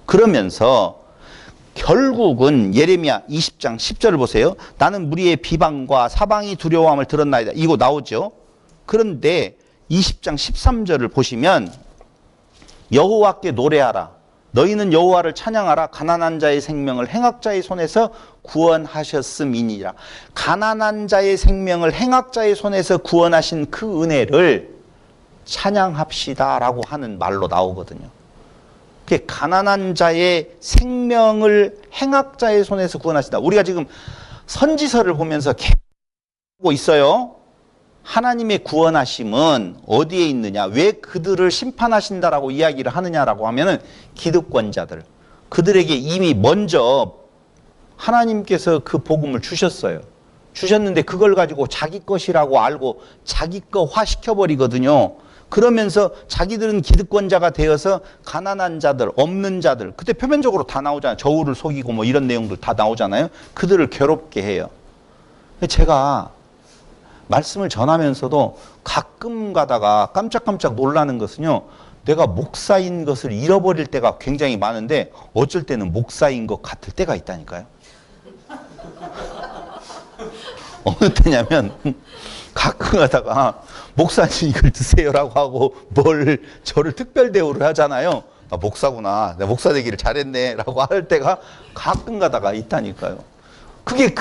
그러면서 결국은 예레미야 20장 10절을 보세요. 나는 무리의 비방과 사방이 두려워함을 들었나이다. 이거 나오죠. 그런데 20장 13절을 보시면 여호와께 노래하라. 너희는 여호와를 찬양하라. 가난한 자의 생명을 행악자의 손에서 구원하셨음이니라. 가난한 자의 생명을 행악자의 손에서 구원하신 그 은혜를 찬양합시다 라고 하는 말로 나오거든요. 가난한 자의 생명을 행악자의 손에서 구원하시다. 우리가 지금 선지서를 보면서 계속 보고 있어요. 하나님의 구원하심은 어디에 있느냐, 왜 그들을 심판하신다라고 이야기를 하느냐라고 하면은 기득권자들, 그들에게 이미 먼저 하나님께서 그 복음을 주셨어요. 주셨는데 그걸 가지고 자기 것이라고 알고 자기 거화 시켜버리거든요. 그러면서 자기들은 기득권자가 되어서 가난한 자들, 없는 자들, 그때 표면적으로 다 나오잖아요. 저울을 속이고 뭐 이런 내용들 다 나오잖아요. 그들을 괴롭게 해요. 제가 말씀을 전하면서도 가끔 가다가 깜짝깜짝 놀라는 것은요, 내가 목사인 것을 잃어버릴 때가 굉장히 많은데 어쩔 때는 목사인 것 같을 때가 있다니까요. 어느 때냐면 가끔 가다가 목사님 이걸 드세요라고 하고 저를 특별 대우를 하잖아요. 나 목사구나, 내가 목사 되기를 잘했네 라고 할 때가 가끔 가다가 있다니까요. 그게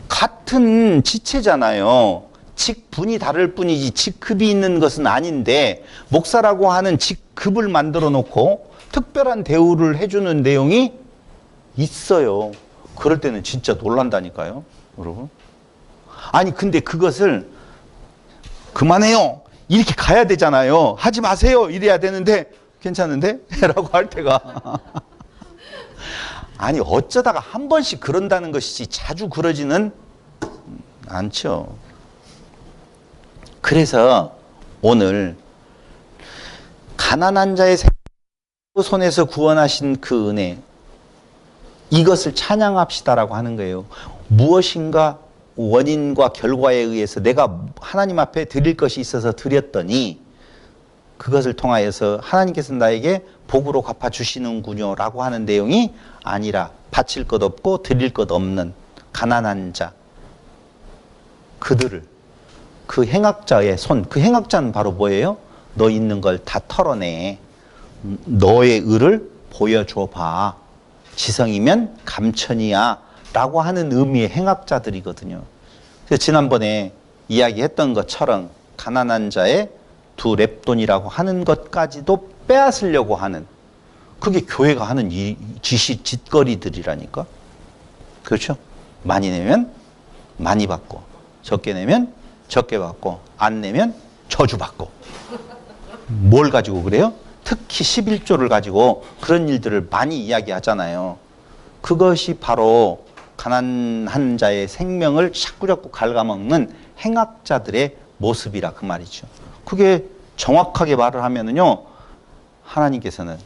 같은 지체잖아요. 직분이 다를 뿐이지 직급이 있는 것은 아닌데 목사라고 하는 직급을 만들어 놓고 특별한 대우를 해주는 내용이 있어요. 그럴 때는 진짜 놀란다니까요, 여러분. 아니 근데 그것을 그만해요 이렇게 가야 되잖아요. 하지 마세요 이래야 되는데 괜찮은데? 라고 할 때가 아니 어쩌다가 한 번씩 그런다는 것이지 자주 그러지는 않죠. 그래서 오늘 가난한 자의 손에서 구원하신 그 은혜, 이것을 찬양합시다라고 하는 거예요. 무엇인가 원인과 결과에 의해서 내가 하나님 앞에 드릴 것이 있어서 드렸더니 그것을 통하여서 하나님께서 나에게 복으로 갚아주시는군요 라고 하는 내용이 아니라 바칠 것 없고 드릴 것 없는 가난한 자, 그들을, 그 행악자의 손, 그 행악자는 바로 뭐예요? 너 있는 걸 다 털어내. 너의 의를 보여줘 봐. 지성이면 감천이야 라고 하는 의미의 행악자들이거든요. 그래서 지난번에 이야기했던 것처럼 가난한 자의 두 렙돈이라고 하는 것까지도 빼앗으려고 하는, 그게 교회가 하는 짓거리들이라니까. 그렇죠? 많이 내면 많이 받고, 적게 내면 적게 받고, 안 내면 저주받고. 뭘 가지고 그래요? 특히 11조를 가지고 그런 일들을 많이 이야기하잖아요. 그것이 바로 가난한 자의 생명을 자꾸자꾸 갉아먹는 행악자들의 모습이라 그 말이죠. 그게 정확하게 말을 하면은요, 하나님께서는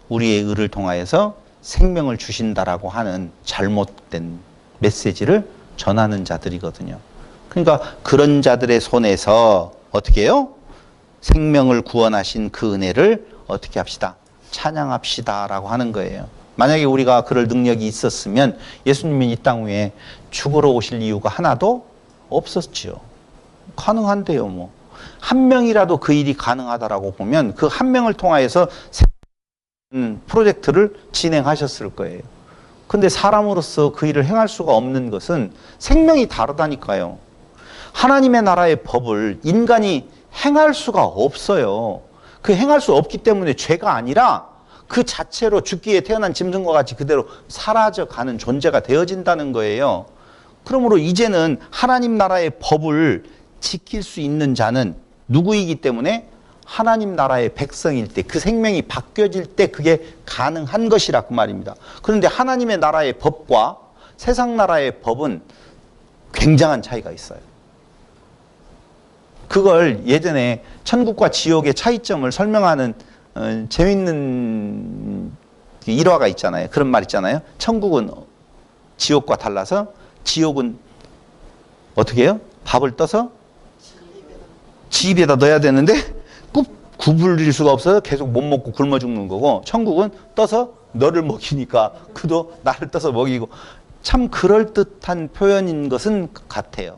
우리의 의를 통하여서 생명을 주신다라고 하는 잘못된 메시지를 전하는 자들이거든요. 그러니까 그런 자들의 손에서 어떻게 해요? 생명을 구원하신 그 은혜를 어떻게 합시다? 찬양합시다라고 하는 거예요. 만약에 우리가 그럴 능력이 있었으면 예수님이 이 땅 위에 죽으러 오실 이유가 하나도 없었지요. 가능한데요, 뭐. 한 명이라도 그 일이 가능하다라고 보면 그 한 명을 통하여서 프로젝트를 진행하셨을 거예요. 근데 사람으로서 그 일을 행할 수가 없는 것은 생명이 다르다니까요. 하나님의 나라의 법을 인간이 행할 수가 없어요. 그 행할 수 없기 때문에 죄가 아니라 그 자체로 죽기에 태어난 짐승과 같이 그대로 사라져가는 존재가 되어진다는 거예요. 그러므로 이제는 하나님 나라의 법을 지킬 수 있는 자는 누구이기 때문에 하나님 나라의 백성일 때, 그 생명이 바뀌어질 때 그게 가능한 것이라 그 말입니다. 그런데 하나님의 나라의 법과 세상 나라의 법은 굉장한 차이가 있어요. 그걸 예전에 천국과 지옥의 차이점을 설명하는 재밌는 일화가 있잖아요. 그런 말 있잖아요. 천국은 지옥과 달라서 지옥은 어떻게 해요? 밥을 떠서 지 입에다 넣어야 되는데 구부릴 수가 없어서 계속 못 먹고 굶어 죽는 거고, 천국은 떠서 너를 먹이니까 그도 나를 떠서 먹이고, 참 그럴듯한 표현인 것은 같아요.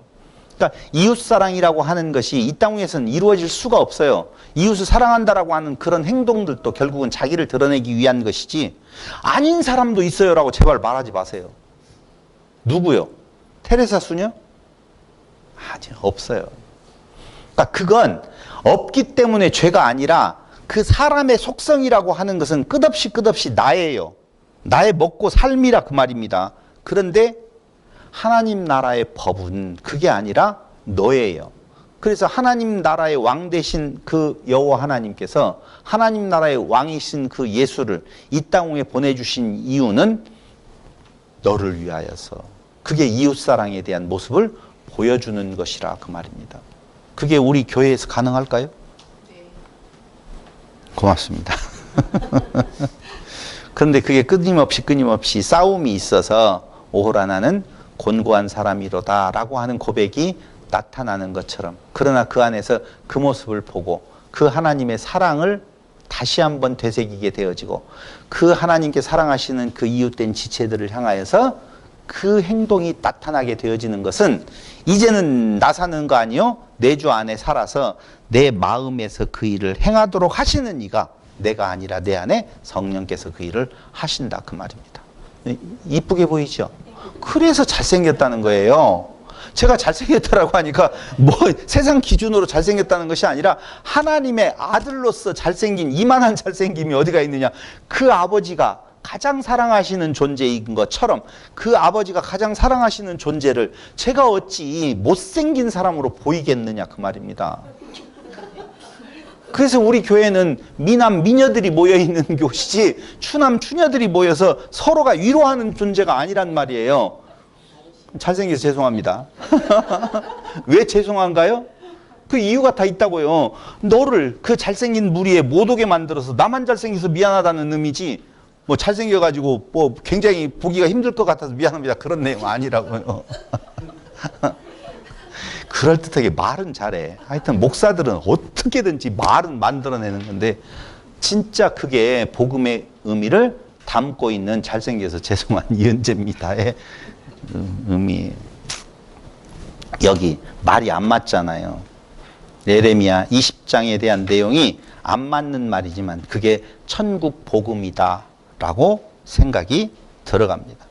그러니까 이웃사랑이라고 하는 것이 이 땅 위에서는 이루어질 수가 없어요. 이웃을 사랑한다라고 하는 그런 행동들도 결국은 자기를 드러내기 위한 것이지, 아닌 사람도 있어요라고 제발 말하지 마세요. 누구요? 테레사 수녀? 아니요, 없어요. 그러니까 그건 없기 때문에 죄가 아니라 그 사람의 속성이라고 하는 것은 끝없이 나예요. 나의 먹고 삶이라 그 말입니다. 그런데 하나님 나라의 법은 그게 아니라 너예요. 그래서 하나님 나라의 왕 되신 그 여호와 하나님께서 하나님 나라의 왕이신 그 예수를 이 땅 위에 보내주신 이유는 너를 위하여서, 그게 이웃사랑에 대한 모습을 보여주는 것이라 그 말입니다. 그게 우리 교회에서 가능할까요? 네. 고맙습니다. 그런데 그게 끊임없이 싸움이 있어서 오호라 나는 곤고한 사람이로다 라고 하는 고백이 나타나는 것처럼, 그러나 그 안에서 그 모습을 보고 그 하나님의 사랑을 다시 한번 되새기게 되어지고, 그 하나님께 사랑하시는 그 이웃된 지체들을 향하여서 그 행동이 나타나게 되어지는 것은 이제는 나 사는 거 아니요, 내 주 안에 살아서 내 마음에서 그 일을 행하도록 하시는 이가 내가 아니라 내 안에 성령께서 그 일을 하신다 그 말입니다. 이쁘게 보이죠? 그래서 잘생겼다는 거예요. 제가 잘생겼다라고 하니까 뭐 세상 기준으로 잘생겼다는 것이 아니라 하나님의 아들로서 잘생긴 이만한 잘생김이 어디가 있느냐. 그 아버지가 가장 사랑하시는 존재인 것처럼 그 아버지가 가장 사랑하시는 존재를 제가 어찌 못생긴 사람으로 보이겠느냐 그 말입니다. 그래서 우리 교회는 미남 미녀들이 모여있는 곳이지 추남 추녀들이 모여서 서로가 위로하는 존재가 아니란 말이에요. 잘생겨서 죄송합니다. 왜 죄송한가요? 그 이유가 다 있다고요. 너를 그 잘생긴 무리에 못 오게 만들어서 나만 잘생겨서 미안하다는 의미지, 뭐 잘생겨가지고 뭐 굉장히 보기가 힘들 것 같아서 미안합니다, 그런 내용 아니라고요. 그럴듯하게 말은 잘해. 하여튼 목사들은 어떻게든지 말은 만들어내는 건데 진짜 그게 복음의 의미를 담고 있는 잘생겨서 죄송한 이은재입니다의 의미예요. 여기 말이 안 맞잖아요. 예레미야 20장에 대한 내용이 안 맞는 말이지만 그게 천국 복음이다 라고 생각이 들어갑니다.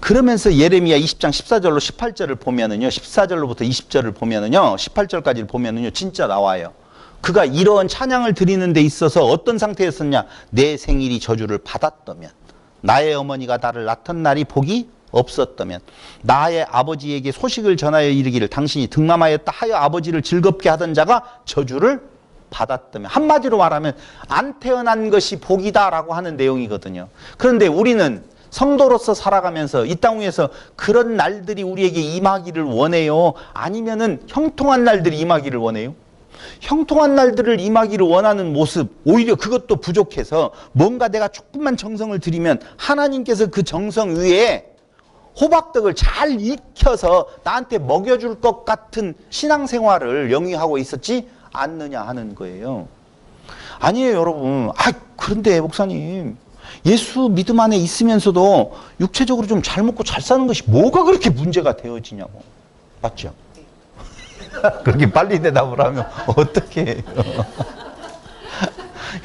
그러면서 예레미야 20장 14절로 18절을 보면은요, 14절로부터 20절을 보면은요, 18절까지를 보면은요, 진짜 나와요. 그가 이러한 찬양을 드리는 데 있어서 어떤 상태였었냐? 내 생일이 저주를 받았다면, 나의 어머니가 나를 낳던 날이 복이 없었다면, 나의 아버지에게 소식을 전하여 이르기를 당신이 득남하였다 하여 아버지를 즐겁게 하던 자가 저주를 받았다면, 한마디로 말하면 안 태어난 것이 복이다라고 하는 내용이거든요. 그런데 우리는 성도로서 살아가면서 이 땅 위에서 그런 날들이 우리에게 임하기를 원해요? 아니면은 형통한 날들이 임하기를 원해요? 형통한 날들을 임하기를 원하는 모습, 오히려 그것도 부족해서 뭔가 내가 조금만 정성을 들이면 하나님께서 그 정성 위에 호박떡을 잘 익혀서 나한테 먹여줄 것 같은 신앙생활을 영위하고 있었지 않느냐 하는 거예요. 아니에요, 여러분. 그런데 목사님, 예수 믿음 안에 있으면서도 육체적으로 좀 잘 먹고 잘 사는 것이 뭐가 그렇게 문제가 되어지냐고. 맞죠? 그렇게 빨리 대답을 하면 어떻게 해요?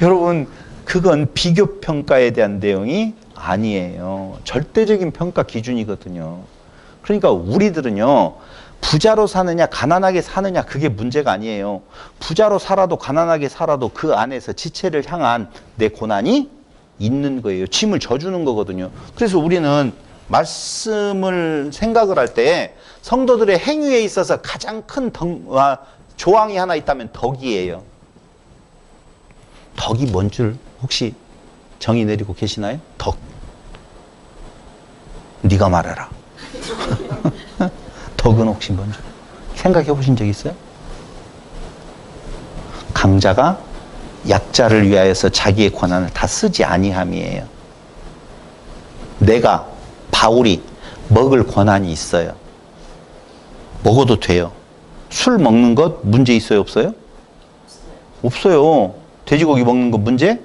여러분, 그건 비교평가에 대한 내용이 아니에요. 절대적인 평가 기준이거든요. 그러니까 우리들은요, 부자로 사느냐 가난하게 사느냐 그게 문제가 아니에요. 부자로 살아도 가난하게 살아도 그 안에서 지체를 향한 내 고난이 있는 거예요. 짐을 져주는 거거든요. 그래서 우리는 말씀을 생각을 할 때 성도들의 행위에 있어서 가장 큰 조항이 하나 있다면 덕이에요. 덕이 뭔 줄 혹시 정의 내리고 계시나요? 덕. 네가 말해라. 덕은 혹시 뭔 줄 생각해 보신 적 있어요? 강자가 약자를 위하여서 자기의 권한을 다 쓰지 아니함이에요. 내가 바울이 먹을 권한이 있어요. 먹어도 돼요. 술 먹는 것 문제 있어요, 없어요? 없어요. 돼지고기 먹는 것 문제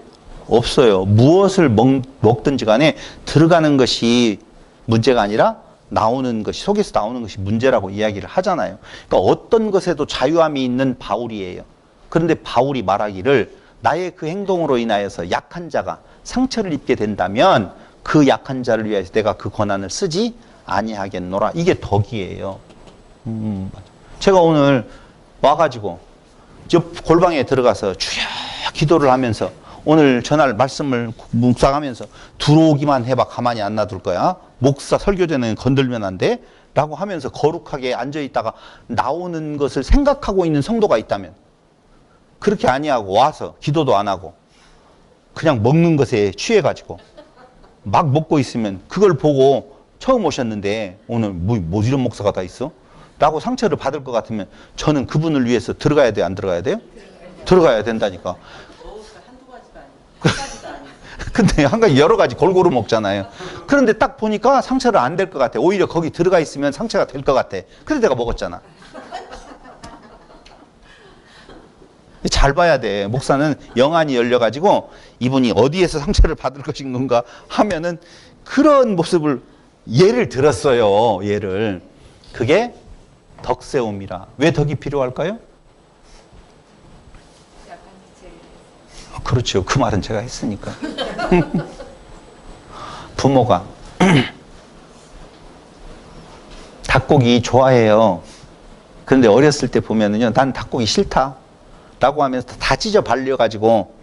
없어요. 무엇을 먹든지 간에 들어가는 것이 문제가 아니라 나오는 것이, 속에서 나오는 것이 문제라고 이야기를 하잖아요. 그러니까 어떤 것에도 자유함이 있는 바울이에요. 그런데 바울이 말하기를 나의 그 행동으로 인하여서 약한 자가 상처를 입게 된다면 그 약한 자를 위해서 내가 그 권한을 쓰지 아니하겠노라. 이게 덕이에요. 제가 오늘 와가지고 저 골방에 들어가서 주여 기도를 하면서 오늘 전할 말씀을 묵상하면서 들어오기만 해봐 가만히 안 놔둘 거야. 목사 설교전에는 건들면 안 돼. 라고 하면서 거룩하게 앉아있다가 나오는 것을 생각하고 있는 성도가 있다면 그렇게 아니하고 와서 기도도 안 하고 그냥 먹는 것에 취해가지고 막 먹고 있으면 그걸 보고 처음 오셨는데 오늘 뭐 이런 목사가 다 있어? 라고 상처를 받을 것 같으면 저는 그분을 위해서 들어가야 돼요? 안 들어가야 돼요? 들어가야 된다니까. 근데 한 가지 여러 가지 골고루 먹잖아요. 그런데 딱 보니까 상처를 안 될 것 같아. 오히려 거기 들어가 있으면 상처가 될 것 같아. 그래서 내가 먹었잖아. 잘 봐야 돼. 목사는 영안이 열려가지고 이분이 어디에서 상처를 받을 것인 건가 하면은 그런 모습을 예를 들었어요. 예를. 그게 덕세움이라. 왜 덕이 필요할까요? 그렇죠. 그 말은 제가 했으니까. 부모가 닭고기 좋아해요. 그런데 어렸을 때 보면은요, 난 닭고기 싫다 라고 하면서 다 찢어 발려가지고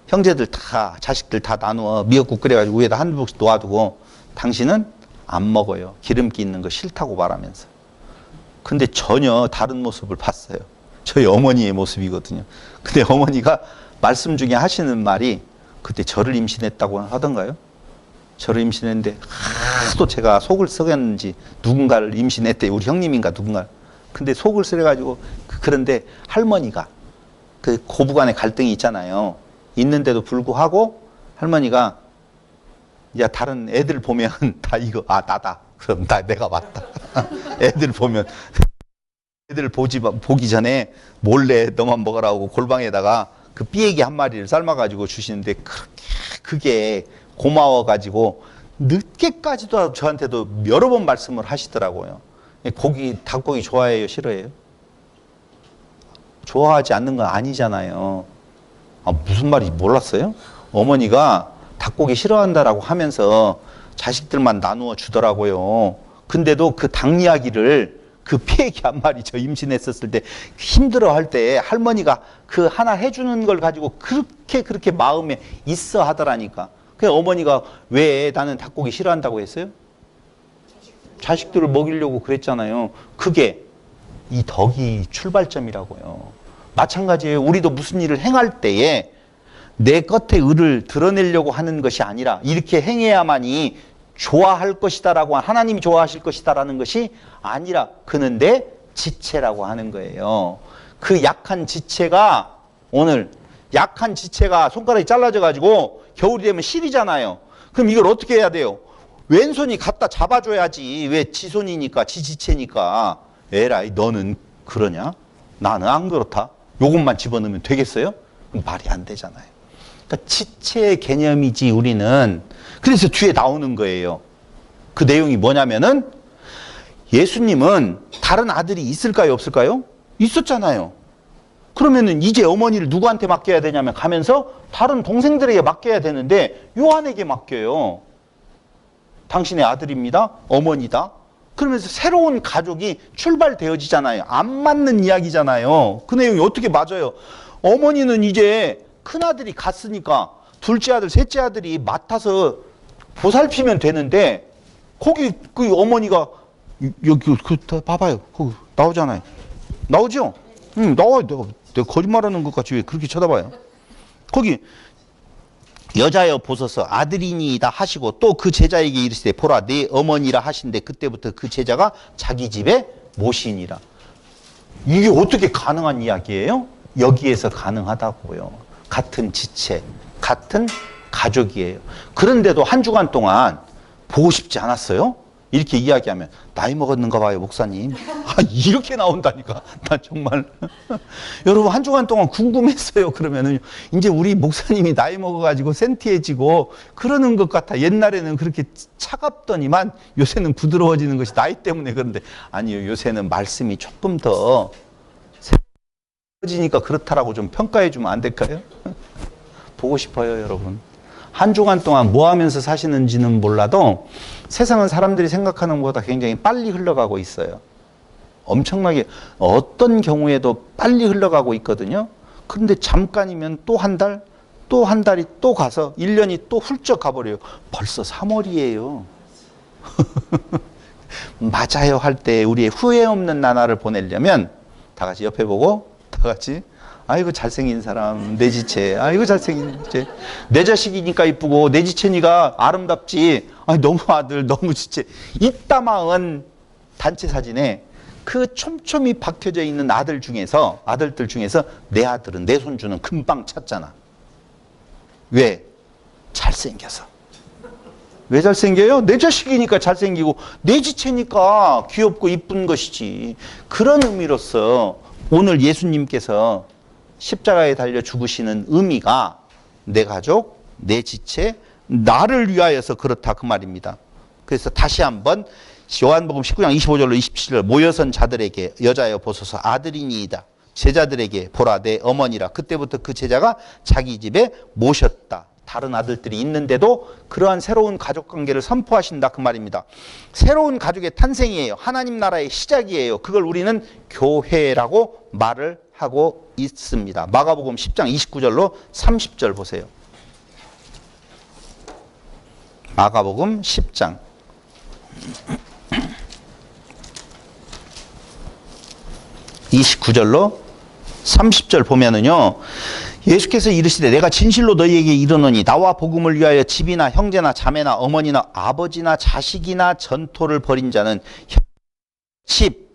형제들 다 자식들 다 나누어 미역국 끓여가지고 위에다 한 부씩 놓아두고 당신은 안 먹어요. 기름기 있는 거 싫다고 말하면서. 근데 전혀 다른 모습을 봤어요. 저희 어머니의 모습이거든요. 근데 어머니가 말씀 중에 하시는 말이 그때 저를 임신했다고 하던가요? 저를 임신했는데 하도 제가 속을 썩였는지 누군가를 임신했대. 우리 형님인가 누군가. 근데 속을 썩여가지고 그런데 할머니가 그 고부간의 갈등이 있잖아요. 있는데도 불구하고 할머니가 야 다른 애들 보면 다 이거 나다. 그럼 내가 맞다. 애들 보면 애들 보기 전에 몰래 너만 먹으라고 골방에다가 그 삐애기 한 마리를 삶아가지고 주시는데 그게 고마워가지고 늦게까지도 저한테도 여러 번 말씀을 하시더라고요. 닭고기 좋아해요? 싫어해요? 좋아하지 않는 건 아니잖아요. 무슨 말인지 몰랐어요? 어머니가 닭고기 싫어한다라고 하면서 자식들만 나누어 주더라고요. 근데도 그 닭 이야기를 그 폐기 한 마리 저 임신했었을 때 힘들어 할 때 할머니가 그 하나 해주는 걸 가지고 그렇게 마음에 있어 하더라니까. 그 어머니가 왜 나는 닭고기 싫어한다고 했어요? 자식들을 먹이려고 그랬잖아요. 그게 이 덕이 출발점이라고요. 마찬가지예요. 우리도 무슨 일을 행할 때에 내 겉의 의를 드러내려고 하는 것이 아니라 이렇게 행해야만이 좋아할 것이다라고 하나님이 좋아하실 것이다라는 것이 아니라 그는 내 지체라고 하는 거예요. 그 약한 지체가 오늘 약한 지체가 손가락이 잘라져 가지고 겨울이 되면 시리잖아요. 그럼 이걸 어떻게 해야 돼요? 왼손이 갖다 잡아줘야지. 왜? 지손이니까, 지지체니까. 에라이 너는 그러냐? 나는 안 그렇다. 요것만 집어넣으면 되겠어요? 말이 안 되잖아요. 그러니까 지체의 개념이지 우리는. 그래서 뒤에 나오는 거예요. 그 내용이 뭐냐면은 예수님은 다른 아들이 있을까요? 없을까요? 있었잖아요. 그러면은 이제 어머니를 누구한테 맡겨야 되냐면 가면서 다른 동생들에게 맡겨야 되는데 요한에게 맡겨요. 당신의 아들입니다. 어머니다. 그러면서 새로운 가족이 출발되어지잖아요. 안 맞는 이야기잖아요. 그 내용이 어떻게 맞아요? 어머니는 이제 큰아들이 갔으니까 둘째 아들, 셋째 아들이 맡아서 보살피면 되는데 거기 그 어머니가 여기 봐봐요. 거기 나오잖아요. 나오죠? 응, 나와요. 내가 거짓말하는 것 같이 왜 그렇게 쳐다봐요? 거기 여자여 보소서 아들이니이다 하시고 또 그 제자에게 이르시되 보라 네 어머니라 하신데 그때부터 그 제자가 자기 집에 모시니라. 이게 어떻게 가능한 이야기예요? 여기에서 가능하다고요. 같은 지체, 같은 가족이에요. 그런데도 한 주간 동안 보고 싶지 않았어요? 이렇게 이야기하면 나이 먹었는가 봐요 목사님. 이렇게 나온다니까. 나 정말 여러분 한 주간 동안 궁금했어요. 그러면은 이제 우리 목사님이 나이 먹어가지고 센티해지고 그러는 것 같아. 옛날에는 그렇게 차갑더니만 요새는 부드러워지는 것이 나이 때문에 그런데 아니요. 요새는 말씀이 조금 더 세지니까 그렇다라고 좀 평가해 주면 안 될까요? 보고 싶어요 여러분. 한 주간 동안 뭐 하면서 사시는지는 몰라도 세상은 사람들이 생각하는 것보다 굉장히 빨리 흘러가고 있어요. 엄청나게 어떤 경우에도 빨리 흘러가고 있거든요. 그런데 잠깐이면 또 한 달, 또 한 달이 또 가서 1년이 또 훌쩍 가버려요. 벌써 3월이에요. 맞아요 할 때 우리의 후회 없는 나날을 보내려면 다 같이 옆에 보고 다 같이 아이고 잘생긴 사람 내 지체 아이고 잘생긴 지체 내 자식이니까 이쁘고 내 지체니까 아름답지 아니 너무 아들 너무 지체 이따마은 단체 사진에 그 촘촘히 박혀져 있는 아들들 중에서 내 아들은 내 손주는 금방 찾잖아. 왜? 잘생겨서. 왜 잘생겨요? 내 자식이니까 잘생기고 내 지체니까 귀엽고 이쁜 것이지. 그런 의미로서 오늘 예수님께서 십자가에 달려 죽으시는 의미가 내 가족, 내 지체, 나를 위하여서 그렇다 그 말입니다. 그래서 다시 한번 요한복음 19장 25절로 27절 모여선 자들에게 여자여 보소서 아들이니이다. 제자들에게 보라 내 어머니라. 그때부터 그 제자가 자기 집에 모셨다. 다른 아들들이 있는데도 그러한 새로운 가족관계를 선포하신다 그 말입니다. 새로운 가족의 탄생이에요. 하나님 나라의 시작이에요. 그걸 우리는 교회라고 말을 하고 있습니다. 마가복음 10장 29절로 30절 보세요. 마가복음 10장 29절로 30절 보면은요. 예수께서 이르시되 내가 진실로 너희에게 이르노니 나와 복음을 위하여 집이나 형제나 자매나 어머니나 아버지나 자식이나 전토를 벌인 자는 집,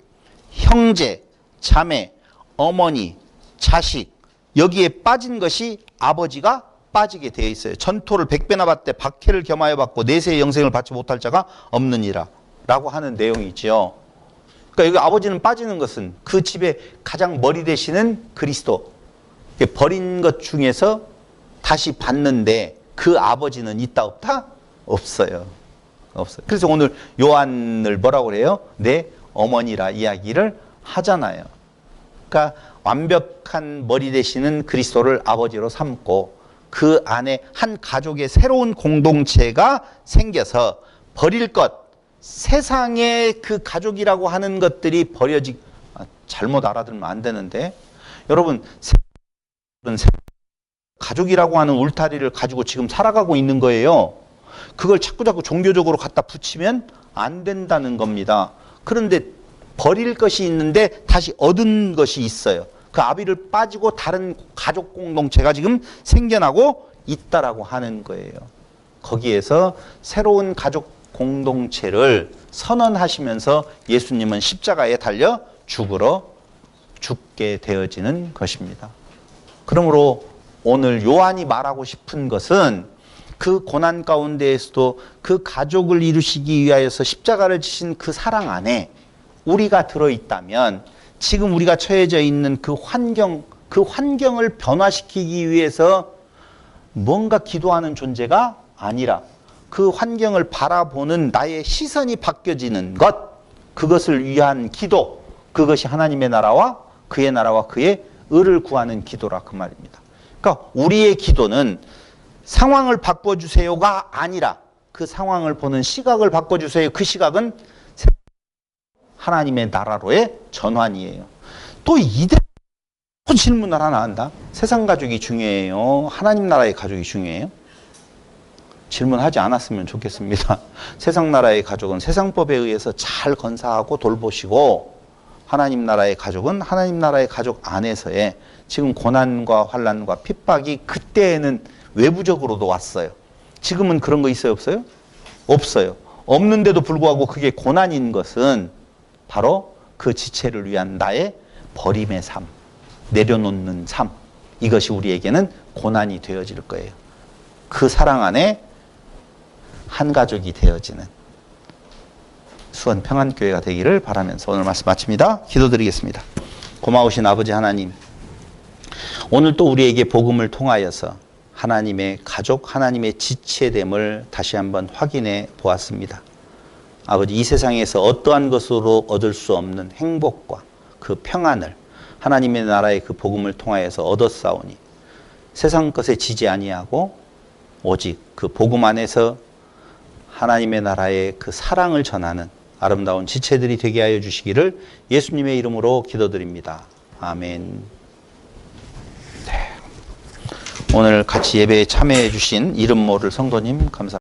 형제, 자매, 어머니, 자식 여기에 빠진 것이 아버지가 빠지게 되어 있어요. 전토를 100배나 받되 박해를 겸하여 받고 내세의 영생을 받지 못할 자가 없느니라 라고 하는 내용이지요. 그러니까 여기 아버지는 빠지는 것은 그 집의 가장 머리 되시는 그리스도 버린 것 중에서 다시 받는데 그 아버지는 있다 없다? 없어요. 없어요. 그래서 오늘 요한을 뭐라고 그래요? 내 어머니라 이야기를 하잖아요. 그러니까 완벽한 머리 되시는 그리스도를 아버지로 삼고 그 안에 한 가족의 새로운 공동체가 생겨서 버릴 것, 세상의 그 가족이라고 하는 것들이 잘못 알아들으면 안 되는데 여러분 가족이라고 하는 울타리를 가지고 지금 살아가고 있는 거예요. 그걸 자꾸 종교적으로 갖다 붙이면 안 된다는 겁니다. 그런데 버릴 것이 있는데 다시 얻은 것이 있어요. 그 아비를 빠지고 다른 가족 공동체가 지금 생겨나고 있다라고 하는 거예요. 거기에서 새로운 가족 공동체를 선언하시면서 예수님은 십자가에 달려 죽게 되어지는 것입니다. 그러므로 오늘 요한이 말하고 싶은 것은 그 고난 가운데에서도 그 가족을 이루시기 위하여서 십자가를 지신 그 사랑 안에 우리가 들어있다면 지금 우리가 처해져 있는 그 환경을 변화시키기 위해서 뭔가 기도하는 존재가 아니라 그 환경을 바라보는 나의 시선이 바뀌어지는 것, 그것을 위한 기도, 그것이 하나님의 나라와 그의 의를 구하는 기도라 그 말입니다. 그러니까 우리의 기도는 상황을 바꿔주세요가 아니라 그 상황을 보는 시각을 바꿔주세요. 그 시각은 하나님의 나라로의 전환이에요. 또 이대로 질문을 하나 한다. 세상 가족이 중요해요? 하나님 나라의 가족이 중요해요? 질문하지 않았으면 좋겠습니다. 세상 나라의 가족은 세상법에 의해서 잘 건사하고 돌보시고 하나님 나라의 가족은 하나님 나라의 가족 안에서의 지금 고난과 환난과 핍박이 그때에는 외부적으로도 왔어요. 지금은 그런 거 있어요? 없어요? 없어요. 없는데도 불구하고 그게 고난인 것은 바로 그 지체를 위한 나의 버림의 삶, 내려놓는 삶, 이것이 우리에게는 고난이 되어질 거예요. 그 사랑 안에 한 가족이 되어지는 수원 평안교회가 되기를 바라면서 오늘 말씀 마칩니다. 기도드리겠습니다. 고마우신 아버지 하나님, 오늘 또 우리에게 복음을 통하여서 하나님의 가족, 하나님의 지체됨을 다시 한번 확인해 보았습니다. 아버지, 이 세상에서 어떠한 것으로 얻을 수 없는 행복과 그 평안을 하나님의 나라의 그 복음을 통하여서 얻었사오니 세상 것에 지지 아니하고 오직 그 복음 안에서 하나님의 나라의 그 사랑을 전하는 아름다운 지체들이 되게 하여 주시기를 예수님의 이름으로 기도드립니다. 아멘. 네. 오늘 같이 예배에 참여해 주신 이름 모를 성도님 감사합니다.